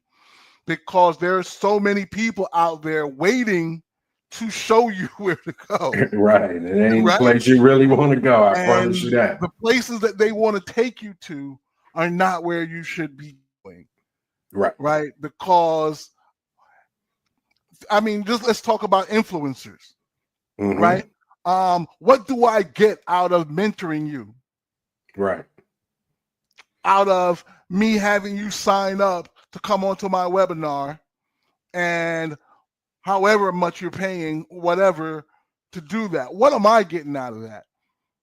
because there are so many people out there waiting to show you where to go. Right. It ain't the place you really want to go. I promise you that. The places that they want to take you to are not where you should be going. Right. Because, I mean, just let's talk about influencers. Right. What do I get out of mentoring you? Right. Out of me having you sign up to come onto my webinar, and however much you're paying, whatever, to do that. What am I getting out of that?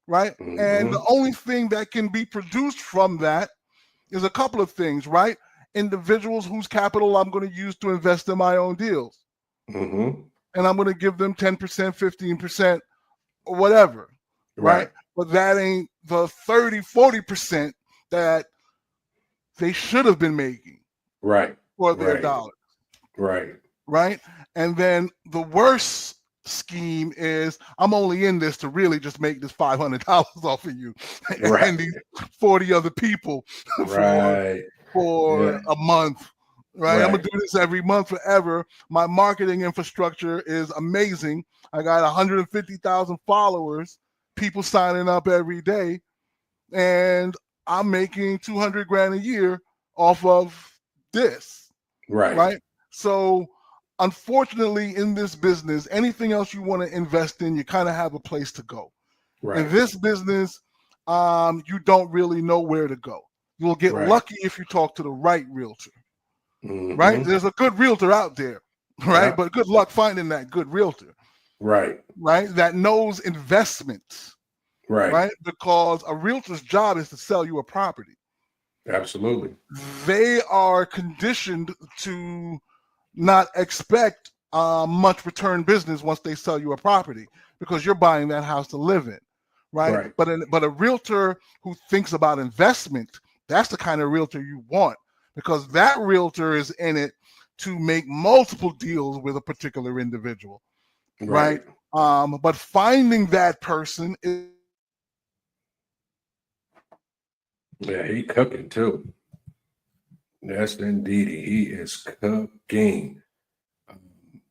Right. And the only thing that can be produced from that is a couple of things, right? Individuals whose capital I'm going to use to invest in my own deals. And I'm going to give them 10%, 15%, or whatever. Right. But that ain't the 30, 40% that they should have been making. For their dollars. Right. And then the worst scheme is, I'm only in this to really just make this $500 off of you and these 40 other people for a month. Right. I'm gonna do this every month forever. My marketing infrastructure is amazing. I got 150,000 followers, people signing up every day, and I'm making 200 grand a year off of this. Right. So unfortunately, in this business, anything else you want to invest in, you kind of have a place to go. In this business, you don't really know where to go. You'll get lucky if you talk to the right realtor. Right. There's a good realtor out there. Right. But good luck finding that good realtor. Right. That knows investments. Right. Because a realtor's job is to sell you a property. Absolutely. They are conditioned to not expect much return business once they sell you a property, because you're buying that house to live in. Right. But a realtor who thinks about investment, that's the kind of realtor you want, because that realtor is in it to make multiple deals with a particular individual. Right. But finding that person is. Yeah, he cooking too. That's indeed. He is cooking.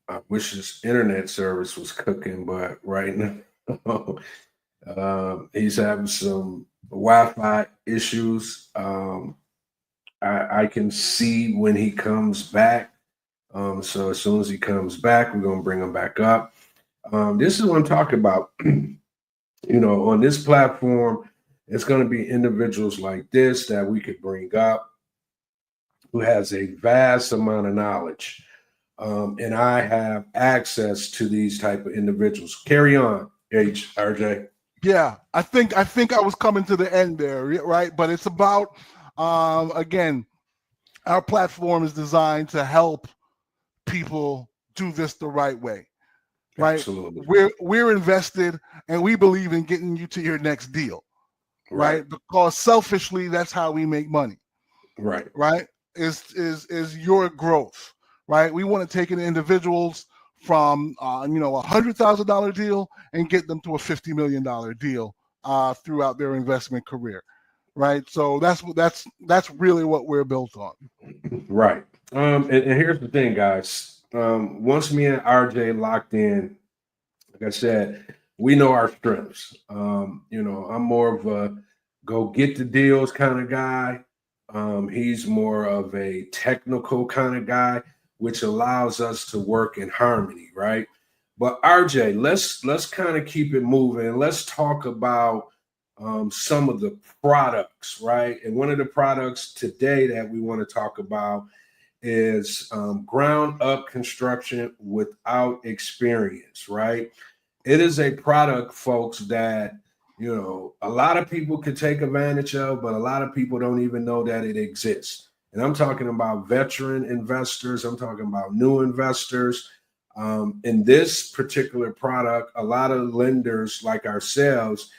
I wish his internet service was cooking, but right now he's having some Wi-Fi issues. I can see when he comes back. So as soon as he comes back, we're gonna bring him back up. This is what I'm talking about. On this platform, it's going to be individuals like this that we could bring up who has a vast amount of knowledge. And I have access to these type of individuals. Carry on, RJ. Yeah, I think I was coming to the end there, right? But it's about, again, our platform is designed to help people do this the right way. Right. Absolutely. We're invested, and we believe in getting you to your next deal. Right. Because selfishly, that's how we make money. Right. Is your growth. Right. We want to take in individuals from $100,000 deal and get them to a $50 million deal throughout their investment career. Right. So that's really what we're built on. Right. And here's the thing, guys. Once me and RJ locked in, like I said, we know our strengths. I'm more of a go get the deals kind of guy. He's more of a technical kind of guy, which allows us to work in harmony, right? But RJ, let's kind of keep it moving and let's talk about some of the products, right? And one of the products today that we want to talk about is ground up construction without experience, right? It is a product, folks, that a lot of people could take advantage of, but a lot of people don't even know that it exists. And I'm talking about veteran investors. I'm talking about new investors. In this particular product, a lot of lenders like ourselves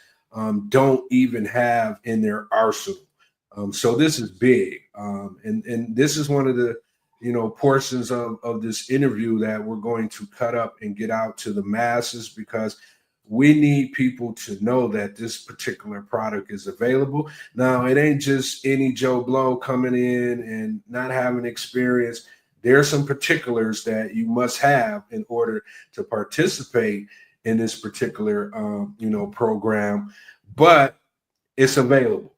don't even have in their arsenal. So this is big. And this is one of the portions of this interview that we're going to cut up and get out to the masses, because we need people to know that this particular product is available. Now, it ain't just any Joe Blow coming in and not having experience. There are some particulars that you must have in order to participate in this particular, program, but it's available.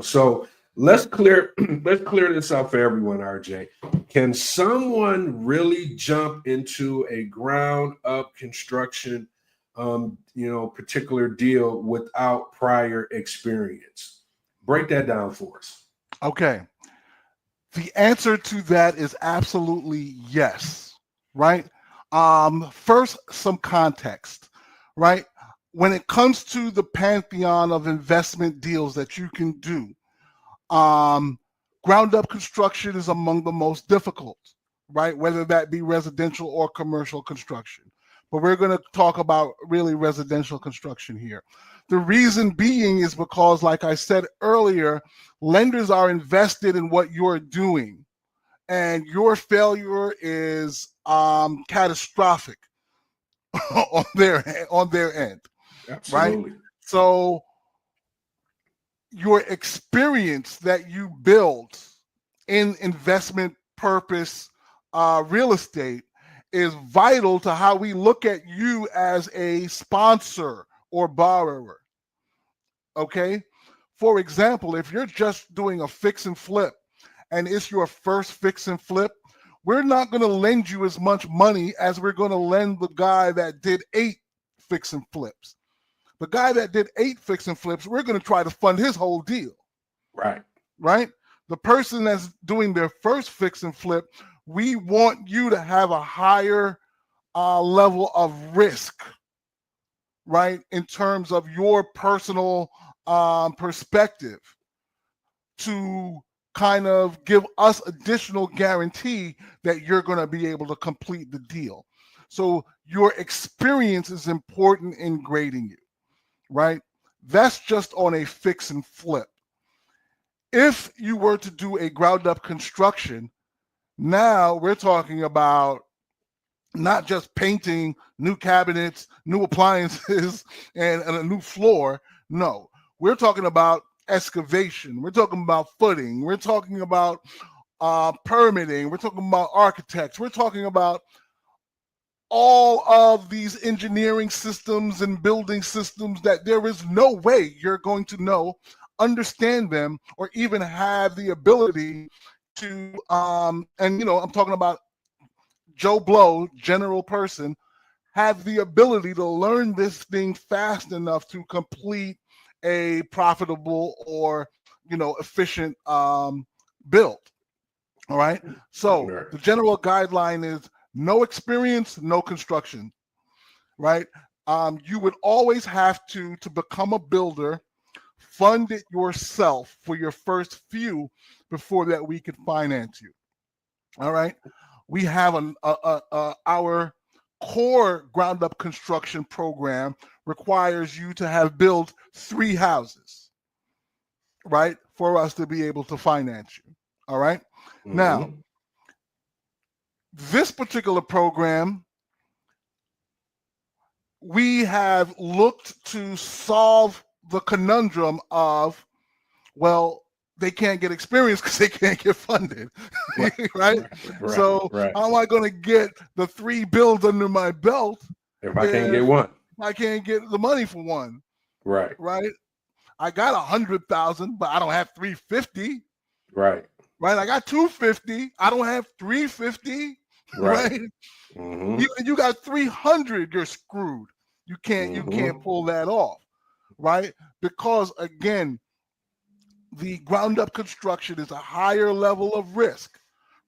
So let's clear this up for everyone, RJ. Can someone really jump into a ground up construction particular deal without prior experience? Break that down for us. Okay. The answer to that is absolutely yes, right? First, some context, right? When it comes to the pantheon of investment deals that you can do, ground up construction is among the most difficult, right? Whether that be residential or commercial construction. But we're going to talk about really residential construction here. The reason being is because, like I said earlier, lenders are invested in what you're doing, and your failure is catastrophic on their end. Absolutely. Right? So your experience that you build in investment purpose real estate is vital to how we look at you as a sponsor or borrower. Okay? For example, if you're just doing a fix and flip and it's your first fix and flip, we're not going to lend you as much money as we're going to lend the guy that did 8 fix and flips. The guy that did 8 fix and flips, we're going to try to fund his whole deal. Right. Right? The person that's doing their first fix and flip, we want you to have a higher level of risk, right? In terms of your personal perspective, to kind of give us additional guarantee that you're going to be able to complete the deal. So your experience is important in grading you, right? That's just on a fix and flip. If you were to do a ground up construction, now we're talking about not just painting new cabinets, new appliances, and a new floor. No, we're talking about excavation. We're talking about footing. We're talking about permitting. We're talking about architects. We're talking about all of these engineering systems and building systems that there is no way you're going to understand them, or even have the ability to, I'm talking about Joe Blow, general person, have the ability to learn this thing fast enough to complete a profitable or, efficient build. All right. So the general guideline is no experience, no construction, right? You would always have to become a builder, fund it yourself for your first few before that we could finance you. All right. We have our core ground up construction program requires you to have built 3 houses, right? For us to be able to finance you. All right. Mm-hmm. Now, this particular program, we have looked to solve the conundrum of, well, they can't get experience because they can't get funded, right? So how am I going to get the 3 builds under my belt if I can't get one? I can't get the money for one. Right. I got 100,000, but I don't have 350. Right. Right. I got 250. I don't have 350. Right. Right. You got 300. You're screwed. You can't pull that off. Right. Because again, the ground up construction is a higher level of risk.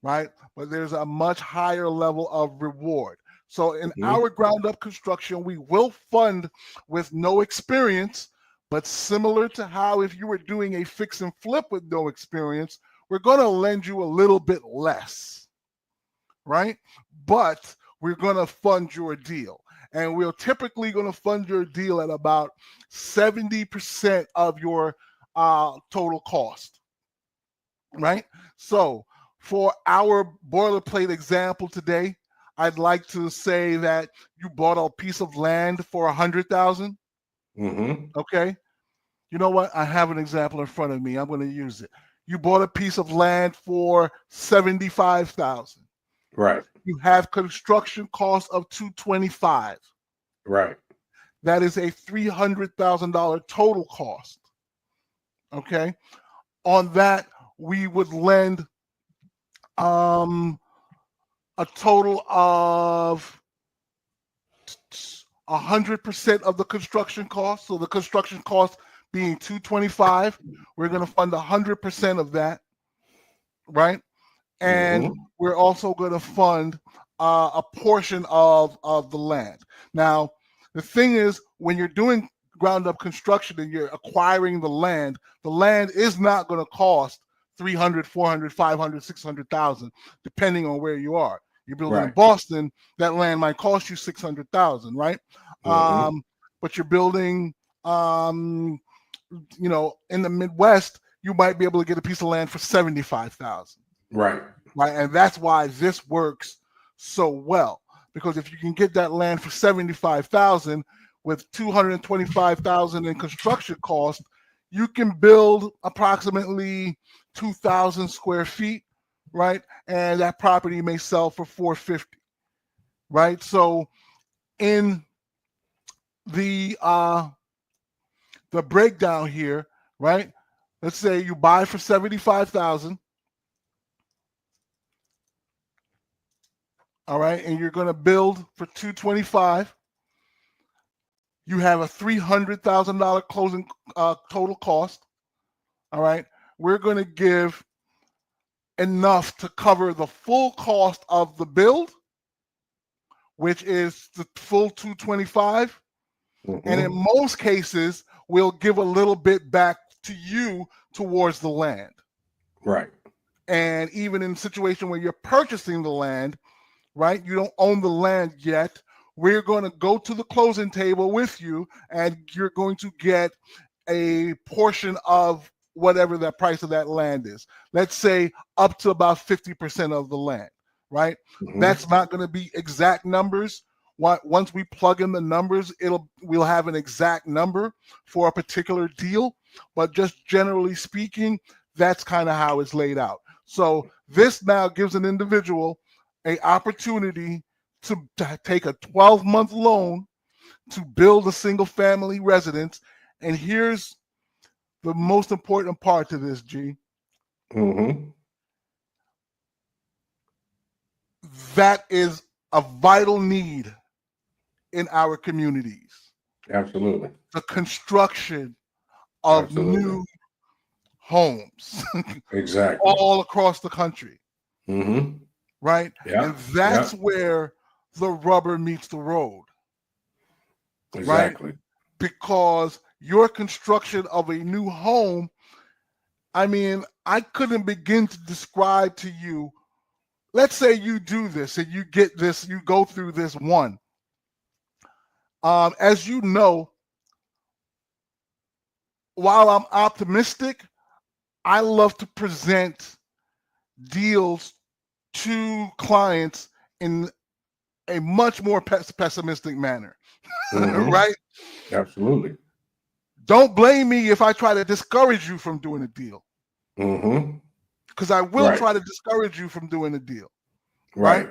Right. But there's a much higher level of reward. So in our ground up construction, we will fund with no experience, but similar to how if you were doing a fix and flip with no experience, we're going to lend you a little bit less, right? But we're going to fund your deal. And we're typically going to fund your deal at about 70% of your total cost, right? So for our boilerplate example today, I'd like to say that you bought a piece of land for $100,000. Okay. You know what? I have an example in front of me. I'm going to use it. You bought a piece of land for $75,000. Right. You have construction cost of $225,000. Right. That is a $300,000 total cost. Okay. On that, we would lend a total of 100% of the construction cost. So the construction cost being $225,000, we're going to fund 100% of that, right? And we're also going to fund a portion of the land. Now, the thing is, when you're doing ground up construction and you're acquiring the land is not going to cost $300,000, $400,000, $500,000, $600,000, depending on where you are. You're building in Boston, that land might cost you $600,000, right? But you're building, in the Midwest, you might be able to get a piece of land for $75,000. Right. And that's why this works so well, because if you can get that land for $75,000 with $225,000 in construction cost, you can build approximately 2,000 square feet, right? And that property may sell for $450,000, right? So in the breakdown here, right? Let's say you buy for $75,000. All right, and you're going to build for $225,000. You have a $300,000 closing total cost. All right, we're going to give enough to cover the full cost of the build, which is the full $225,000. And in most cases, we'll give a little bit back to you towards the land. Right. And even in a situation where you're purchasing the land, right, you don't own the land yet, we're going to go to the closing table with you, and you're going to get a portion of whatever the price of that land is. Let's say up to about 50% of the land, right? That's not going to be exact numbers. Once we plug in the numbers, we'll have an exact number for a particular deal. But just generally speaking, that's kind of how it's laid out. So this now gives an individual an opportunity to take a 12-month loan to build a single-family residence. And here's the most important part to this, G. That is a vital need in our communities. Absolutely. The construction of new homes. Exactly. All across the country. Right? Yeah. And that's where the rubber meets the road. Exactly. Right? Because your construction of a new home, I mean, I couldn't begin to describe to you. Let's say you do this and you get this, you go through this one. As you know, while I'm optimistic, I love to present deals to clients in a much more pessimistic manner. Right? Absolutely. Don't blame me if I try to discourage you from doing a deal. Because I will try to discourage you from doing a deal. Right?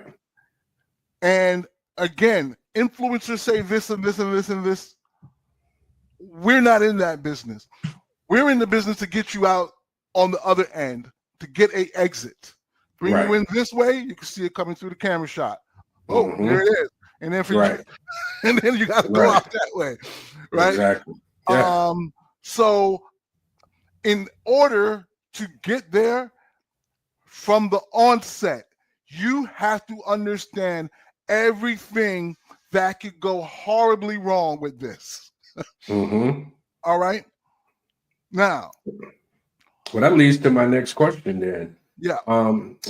And again, influencers say this and this and this and this. We're not in that business. We're in the business to get you out on the other end to get a exit. Bring Right. you in this way, you can see it coming through the camera shot. Oh, Mhm. there it is. And then Right. and then you got to go Right. out that way, right? Exactly. Yeah. So in order to get there from the onset, you have to understand everything that could go horribly wrong with this. Mm-hmm. All right. Now, Well, that leads to my next question then. yeah.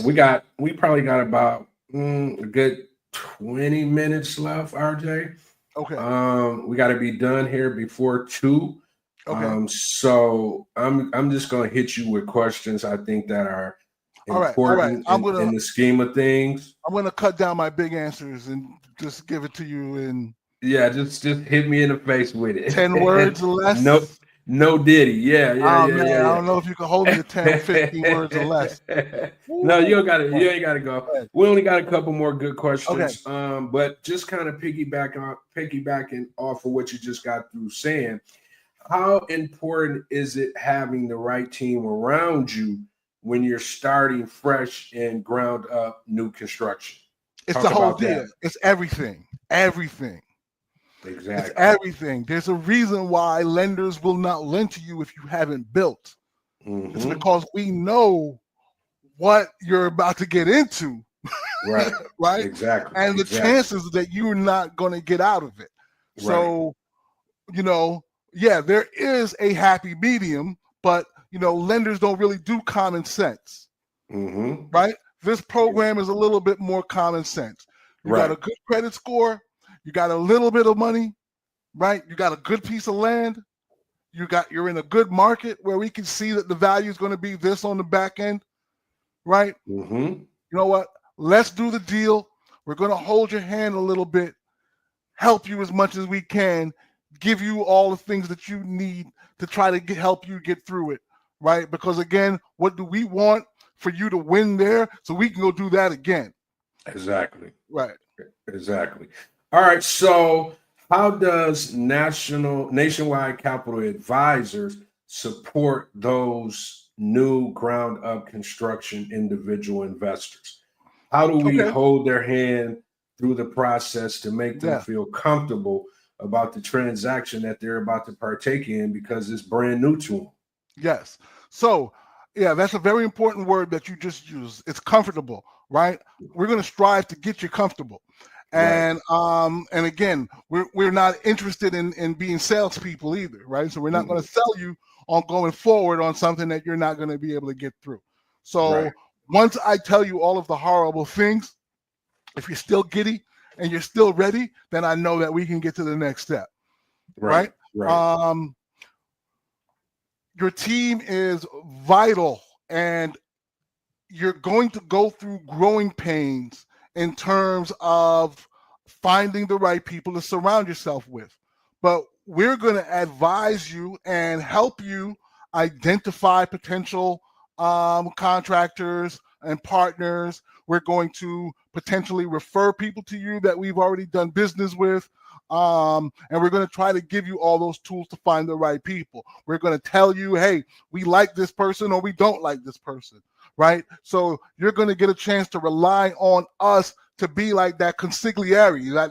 We probably got about a good 20 minutes left, RJ. Okay. We got to be done here before 2. Okay. So I'm just gonna hit you with questions I think that are All right. important in the scheme of things. I'm gonna cut down my big answers and just give it to you in just hit me in the face with it. 10 words or less. No Diddy. Yeah. Man, I don't know if you can hold me to 10 or 15 words or less. No, you ain't gotta go. We only got a couple more good questions. Okay. But just kind of piggybacking off of what you just got through saying, how important is it having the right team around you when you're starting fresh and ground up new construction? It's the whole deal. It's everything. Everything. Exactly. It's everything. There's a reason why lenders will not lend to you if you haven't built. Mm-hmm. It's because we know what you're about to get into. Right. Right. Exactly. And the chances that you're not going to get out of it. Right. So, there is a happy medium, but lenders don't really do common sense. Mm-hmm. Right. This program is a little bit more common sense. You got a good credit score. You got a little bit of money, right? You got a good piece of land. You're in a good market where we can see that the value is going to be this on the back end, right? Mm-hmm. You know what? Let's do the deal. We're going to hold your hand a little bit, help you as much as we can, give you all the things that you need to try to help you get through it, right? Because again, what do we want? For you to win there so we can go do that again. Exactly. Right. Exactly. All right. So how does Nationwide Capital Advisors support those new ground up construction individual investors? How do we hold their hand through the process to make them feel comfortable about the transaction that they're about to partake in because it's brand new to them? Yes. So, that's a very important word that you just used. It's comfortable, right? We're going to strive to get you comfortable. And and again, we're not interested in being salespeople either, right? So we're not going to sell you on going forward on something that you're not going to be able to get through. So once I tell you all of the horrible things, if you're still giddy and you're still ready, then I know that we can get to the next step, right? Your team is vital, and you're going to go through growing pains in terms of finding the right people to surround yourself with. But we're going to advise you and help you identify potential contractors and partners. We're going to potentially refer people to you that we've already done business with. And we're going to try to give you all those tools to find the right people. We're going to tell you, hey, we like this person or we don't like this person, right? So you're going to get a chance to rely on us to be like that consigliere,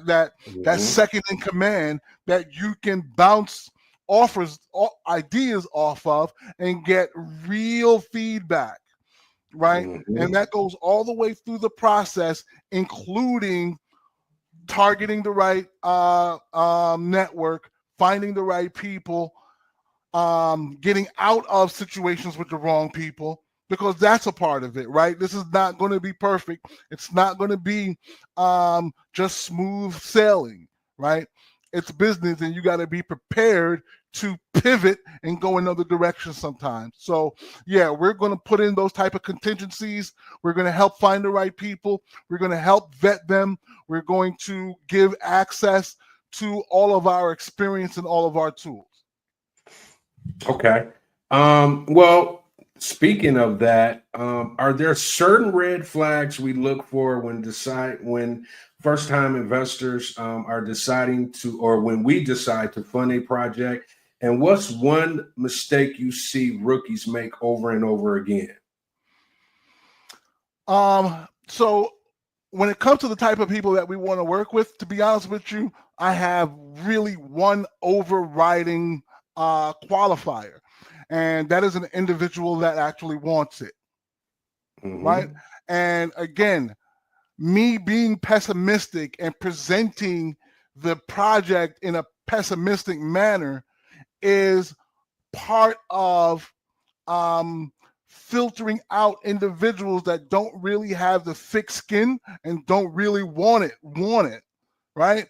that second in command that you can bounce ideas off of and get real feedback, right? And that goes all the way through the process, including targeting the right network, finding the right people, getting out of situations with the wrong people, because that's a part of it, right? This is not going to be perfect. It's not going to be just smooth sailing, right? It's business, and you got to be prepared to pivot and go another direction sometimes. So we're going to put in those type of contingencies. We're going to help find the right people. We're going to help vet them. We're going to give access to all of our experience and all of our tools. Okay. Well, speaking of that, are there certain red flags we look for when first-time investors are deciding to, or when we decide to fund a project? And what's one mistake you see rookies make over and over again? So when it comes to the type of people that we want to work with, to be honest with you, I have really one overriding qualifier, and that is an individual that actually wants it, right? And again, me being pessimistic and presenting the project in a pessimistic manner is part of filtering out individuals that don't really have the thick skin and don't really want it, right?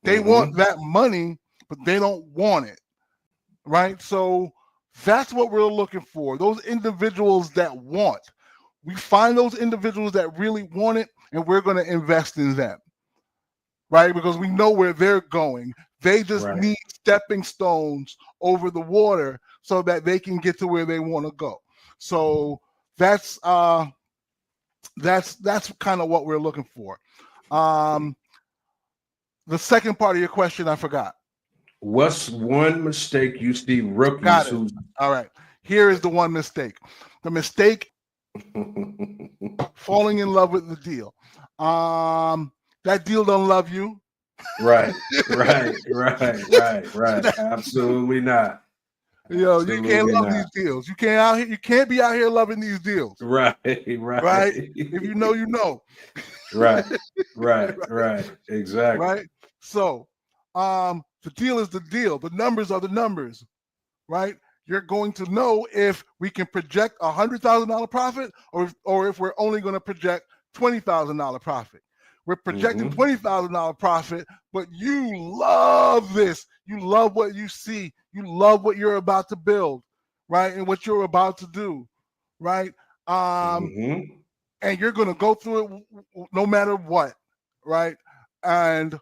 They want that money, but they don't want it, right? So that's what we're looking for. Those individuals that want. We find those individuals that really want it, and we're going to invest in them, right? Because we know where they're going. They just need stepping stones over the water so that they can get to where they want to go. So that's kind of what we're looking for. The second part of your question, I forgot. What's one mistake you see rookies? Got it. All right. Here is the one mistake. The mistake, falling in love with the deal. That deal don't love you. Right. Absolutely not. You can't love these deals. You can't be out here loving these deals. Right. If you know, you know. Right. Exactly. Right. So, the deal is the deal. The numbers are the numbers, right? You're going to know if we can project $100,000 profit, or if we're only going to project $20,000 profit. We're projecting $20,000 profit, but you love this. You love what you see. You love what you're about to build, right? And what you're about to do, right? And you're going to go through it no matter what, right? And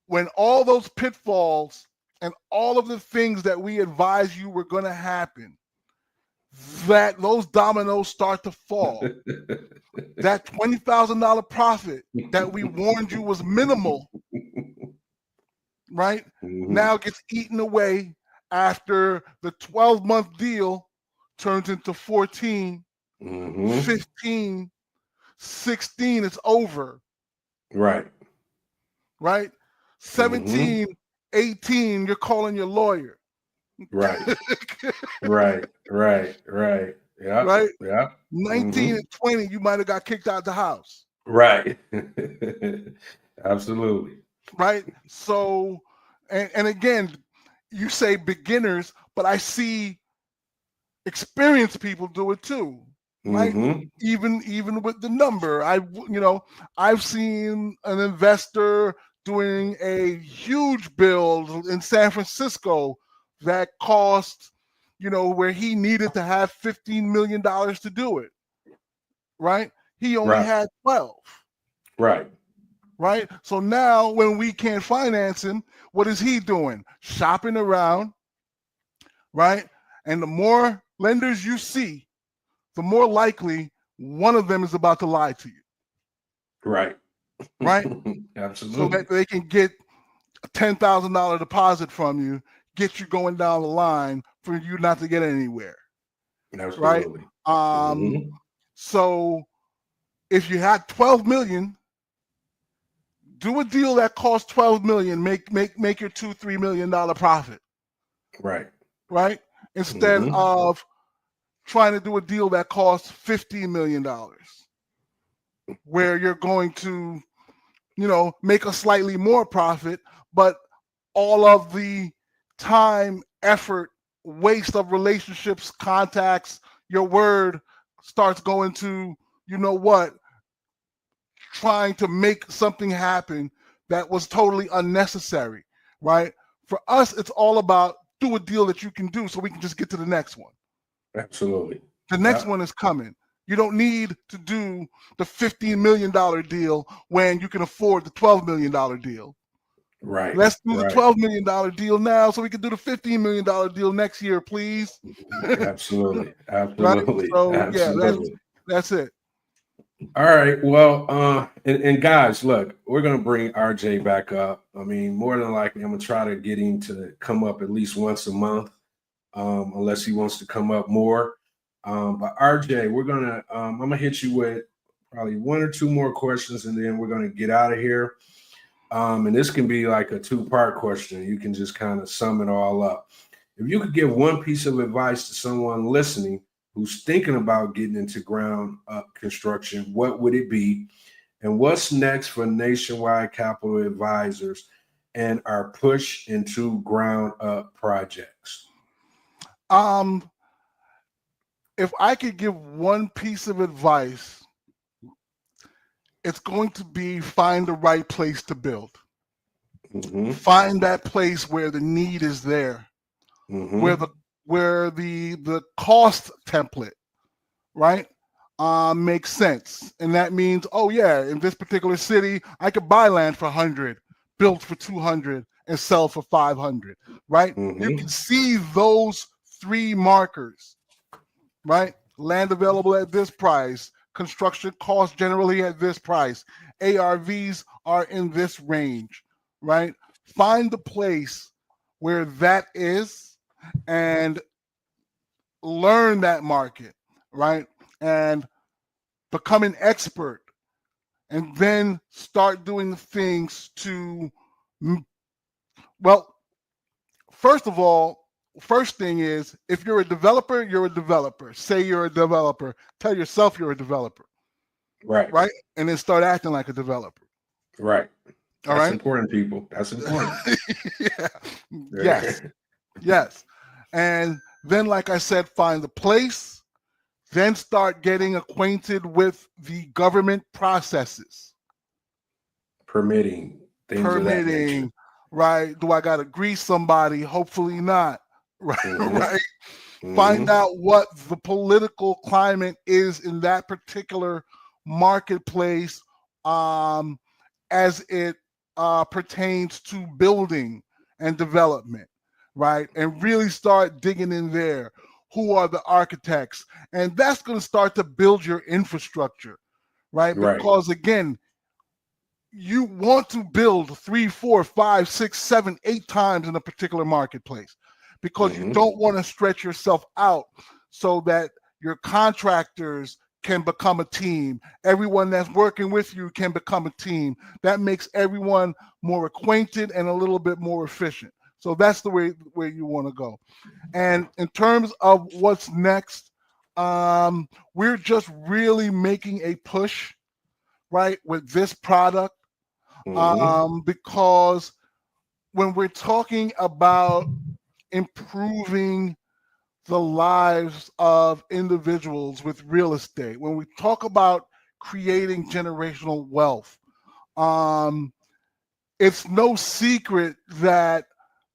when all those pitfalls and all of the things that we advise you were going to happen, that those dominoes start to fall. That $20,000 profit that we warned you was minimal, right? Now gets eaten away after the 12-month deal turns into 14, 15, 16, it's over. Right. 17, 18, you're calling your lawyer. Right. Yeah. Right. Yeah. 19 and 20, you might have got kicked out the house. Right. Absolutely. Right. So, and again, you say beginners, but I see experienced people do it too. Right. Even with the number, I've seen an investor doing a huge build in San Francisco that cost, where he needed to have $15 million to do it, right? He only had 12. Right. So now when we can't finance him, what is he doing? Shopping around, right? And the more lenders you see, the more likely one of them is about to lie to you. Right? Absolutely. So that they can get a $10,000 deposit from you, get you going down the line for you not to get anywhere. Absolutely. Right? So if you had 12 million, do a deal that costs 12 million, make your $2-3 million profit. Right? Instead of trying to do a deal that costs $15 million, where you're going to, make a slightly more profit, but all of the time, effort, waste of relationships, contacts, your word starts going to, trying to make something happen that was totally unnecessary, right? For us, it's all about do a deal that you can do so we can just get to the next one. Absolutely. The next one is coming. You don't need to do the $15 million deal when you can afford the $12 million deal. Right. Let's do the $12 million deal now so we can do the $15 million deal next year, please. Absolutely. Right? So, absolutely. Yeah, that's it. All right. Well, and guys, look, we're going to bring RJ back up. I mean, more than likely, I'm going to try to get him to come up at least once a month, unless he wants to come up more. But RJ, I'm going to hit you with probably one or two more questions, and then we're going to get out of here. And this can be like a two-part question. You can just kind of sum it all up. If you could give one piece of advice to someone listening who's thinking about getting into ground up construction, what would it be? And what's next for Nationwide Capital Advisors and our push into ground up projects? If I could give one piece of advice, it's going to be find the right place to build. Mm-hmm. Find that place where the need is there, Mm-hmm. where the cost template, right, makes sense. And that means, oh yeah, in this particular city, I could buy land for 100, build for 200, and sell for 500, right? Mm-hmm. You can see those three markers, right? Land available at this price, construction costs generally at this price, ARVs are in this range, right? Find the place where that is and learn that market, right? And become an expert, and then start doing the things to, well, first of all, first thing is, if you're a developer, you're a developer. Say you're a developer. Tell yourself you're a developer. Right. Right? And then start acting like a developer. Right. All That's right? important, people. That's important. Yeah. Yes. Yes. And then, like I said, find the place, then start getting acquainted with the government processes. Permitting. Things of that nature. Right? Do I got to grease somebody? Hopefully not. Right? Mm-hmm. Right? Mm-hmm. Find out what the political climate is in that particular marketplace as it pertains to building and development, right? And really start digging in there. Who are the architects? And that's going to start to build your infrastructure, right? Because again, you want to build 3, 4, 5, 6, 7, 8 times in a particular marketplace, because Mm-hmm. you don't want to stretch yourself out so that your contractors can become a team. Everyone that's working with you can become a team. That makes everyone more acquainted and a little bit more efficient. So that's the way you want to go. And in terms of what's next, we're just really making a push, right, with this product. Mm-hmm. Because when we're talking about improving the lives of individuals with real estate, when we talk about creating generational wealth, it's no secret that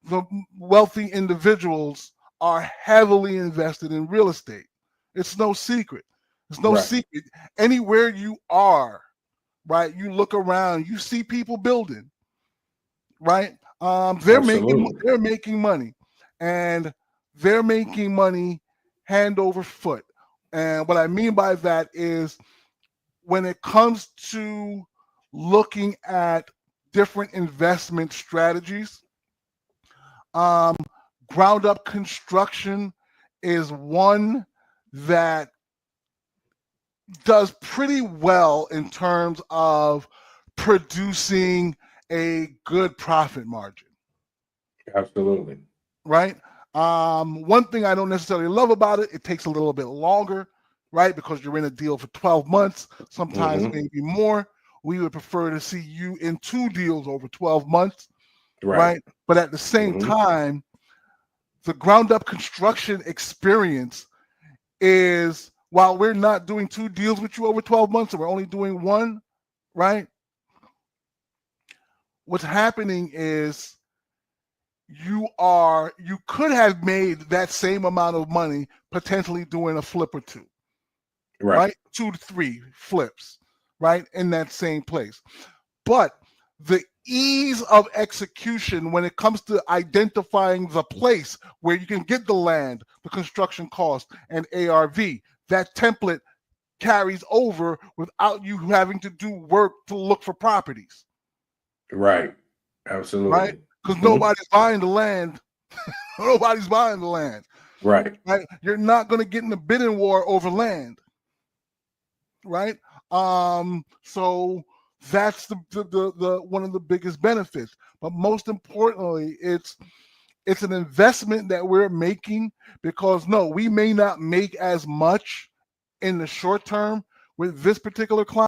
the wealthy individuals are heavily invested in real estate. It's no secret. It's no secret. Anywhere you are, right, you look around, you see people building, right? They're making money, and they're making money hand over foot. And what I mean by that is, when it comes to looking at different investment strategies, ground up construction is one that does pretty well in terms of producing a good profit margin. Absolutely. Right? One thing I don't necessarily love about it, it takes a little bit longer, right? Because you're in a deal for 12 months, sometimes maybe more. We would prefer to see you in 2 deals over 12 months, right? But at the same time, the ground up construction experience is, while we're not doing 2 deals with you over 12 months and we're only doing 1, right? What's happening is you could have made that same amount of money potentially doing a flip or 2, right? 2 to 3 flips, right? In that same place. But the ease of execution when it comes to identifying the place where you can get the land, the construction cost, and ARV, that template carries over without you having to do work to look for properties. Right. Absolutely. Right? Because nobody's buying the land. Nobody's buying the land. Right. Right? You're not going to get in a bidding war over land. Right? So that's the one of the biggest benefits. But most importantly, it's an investment that we're making, because no, we may not make as much in the short term with this particular client.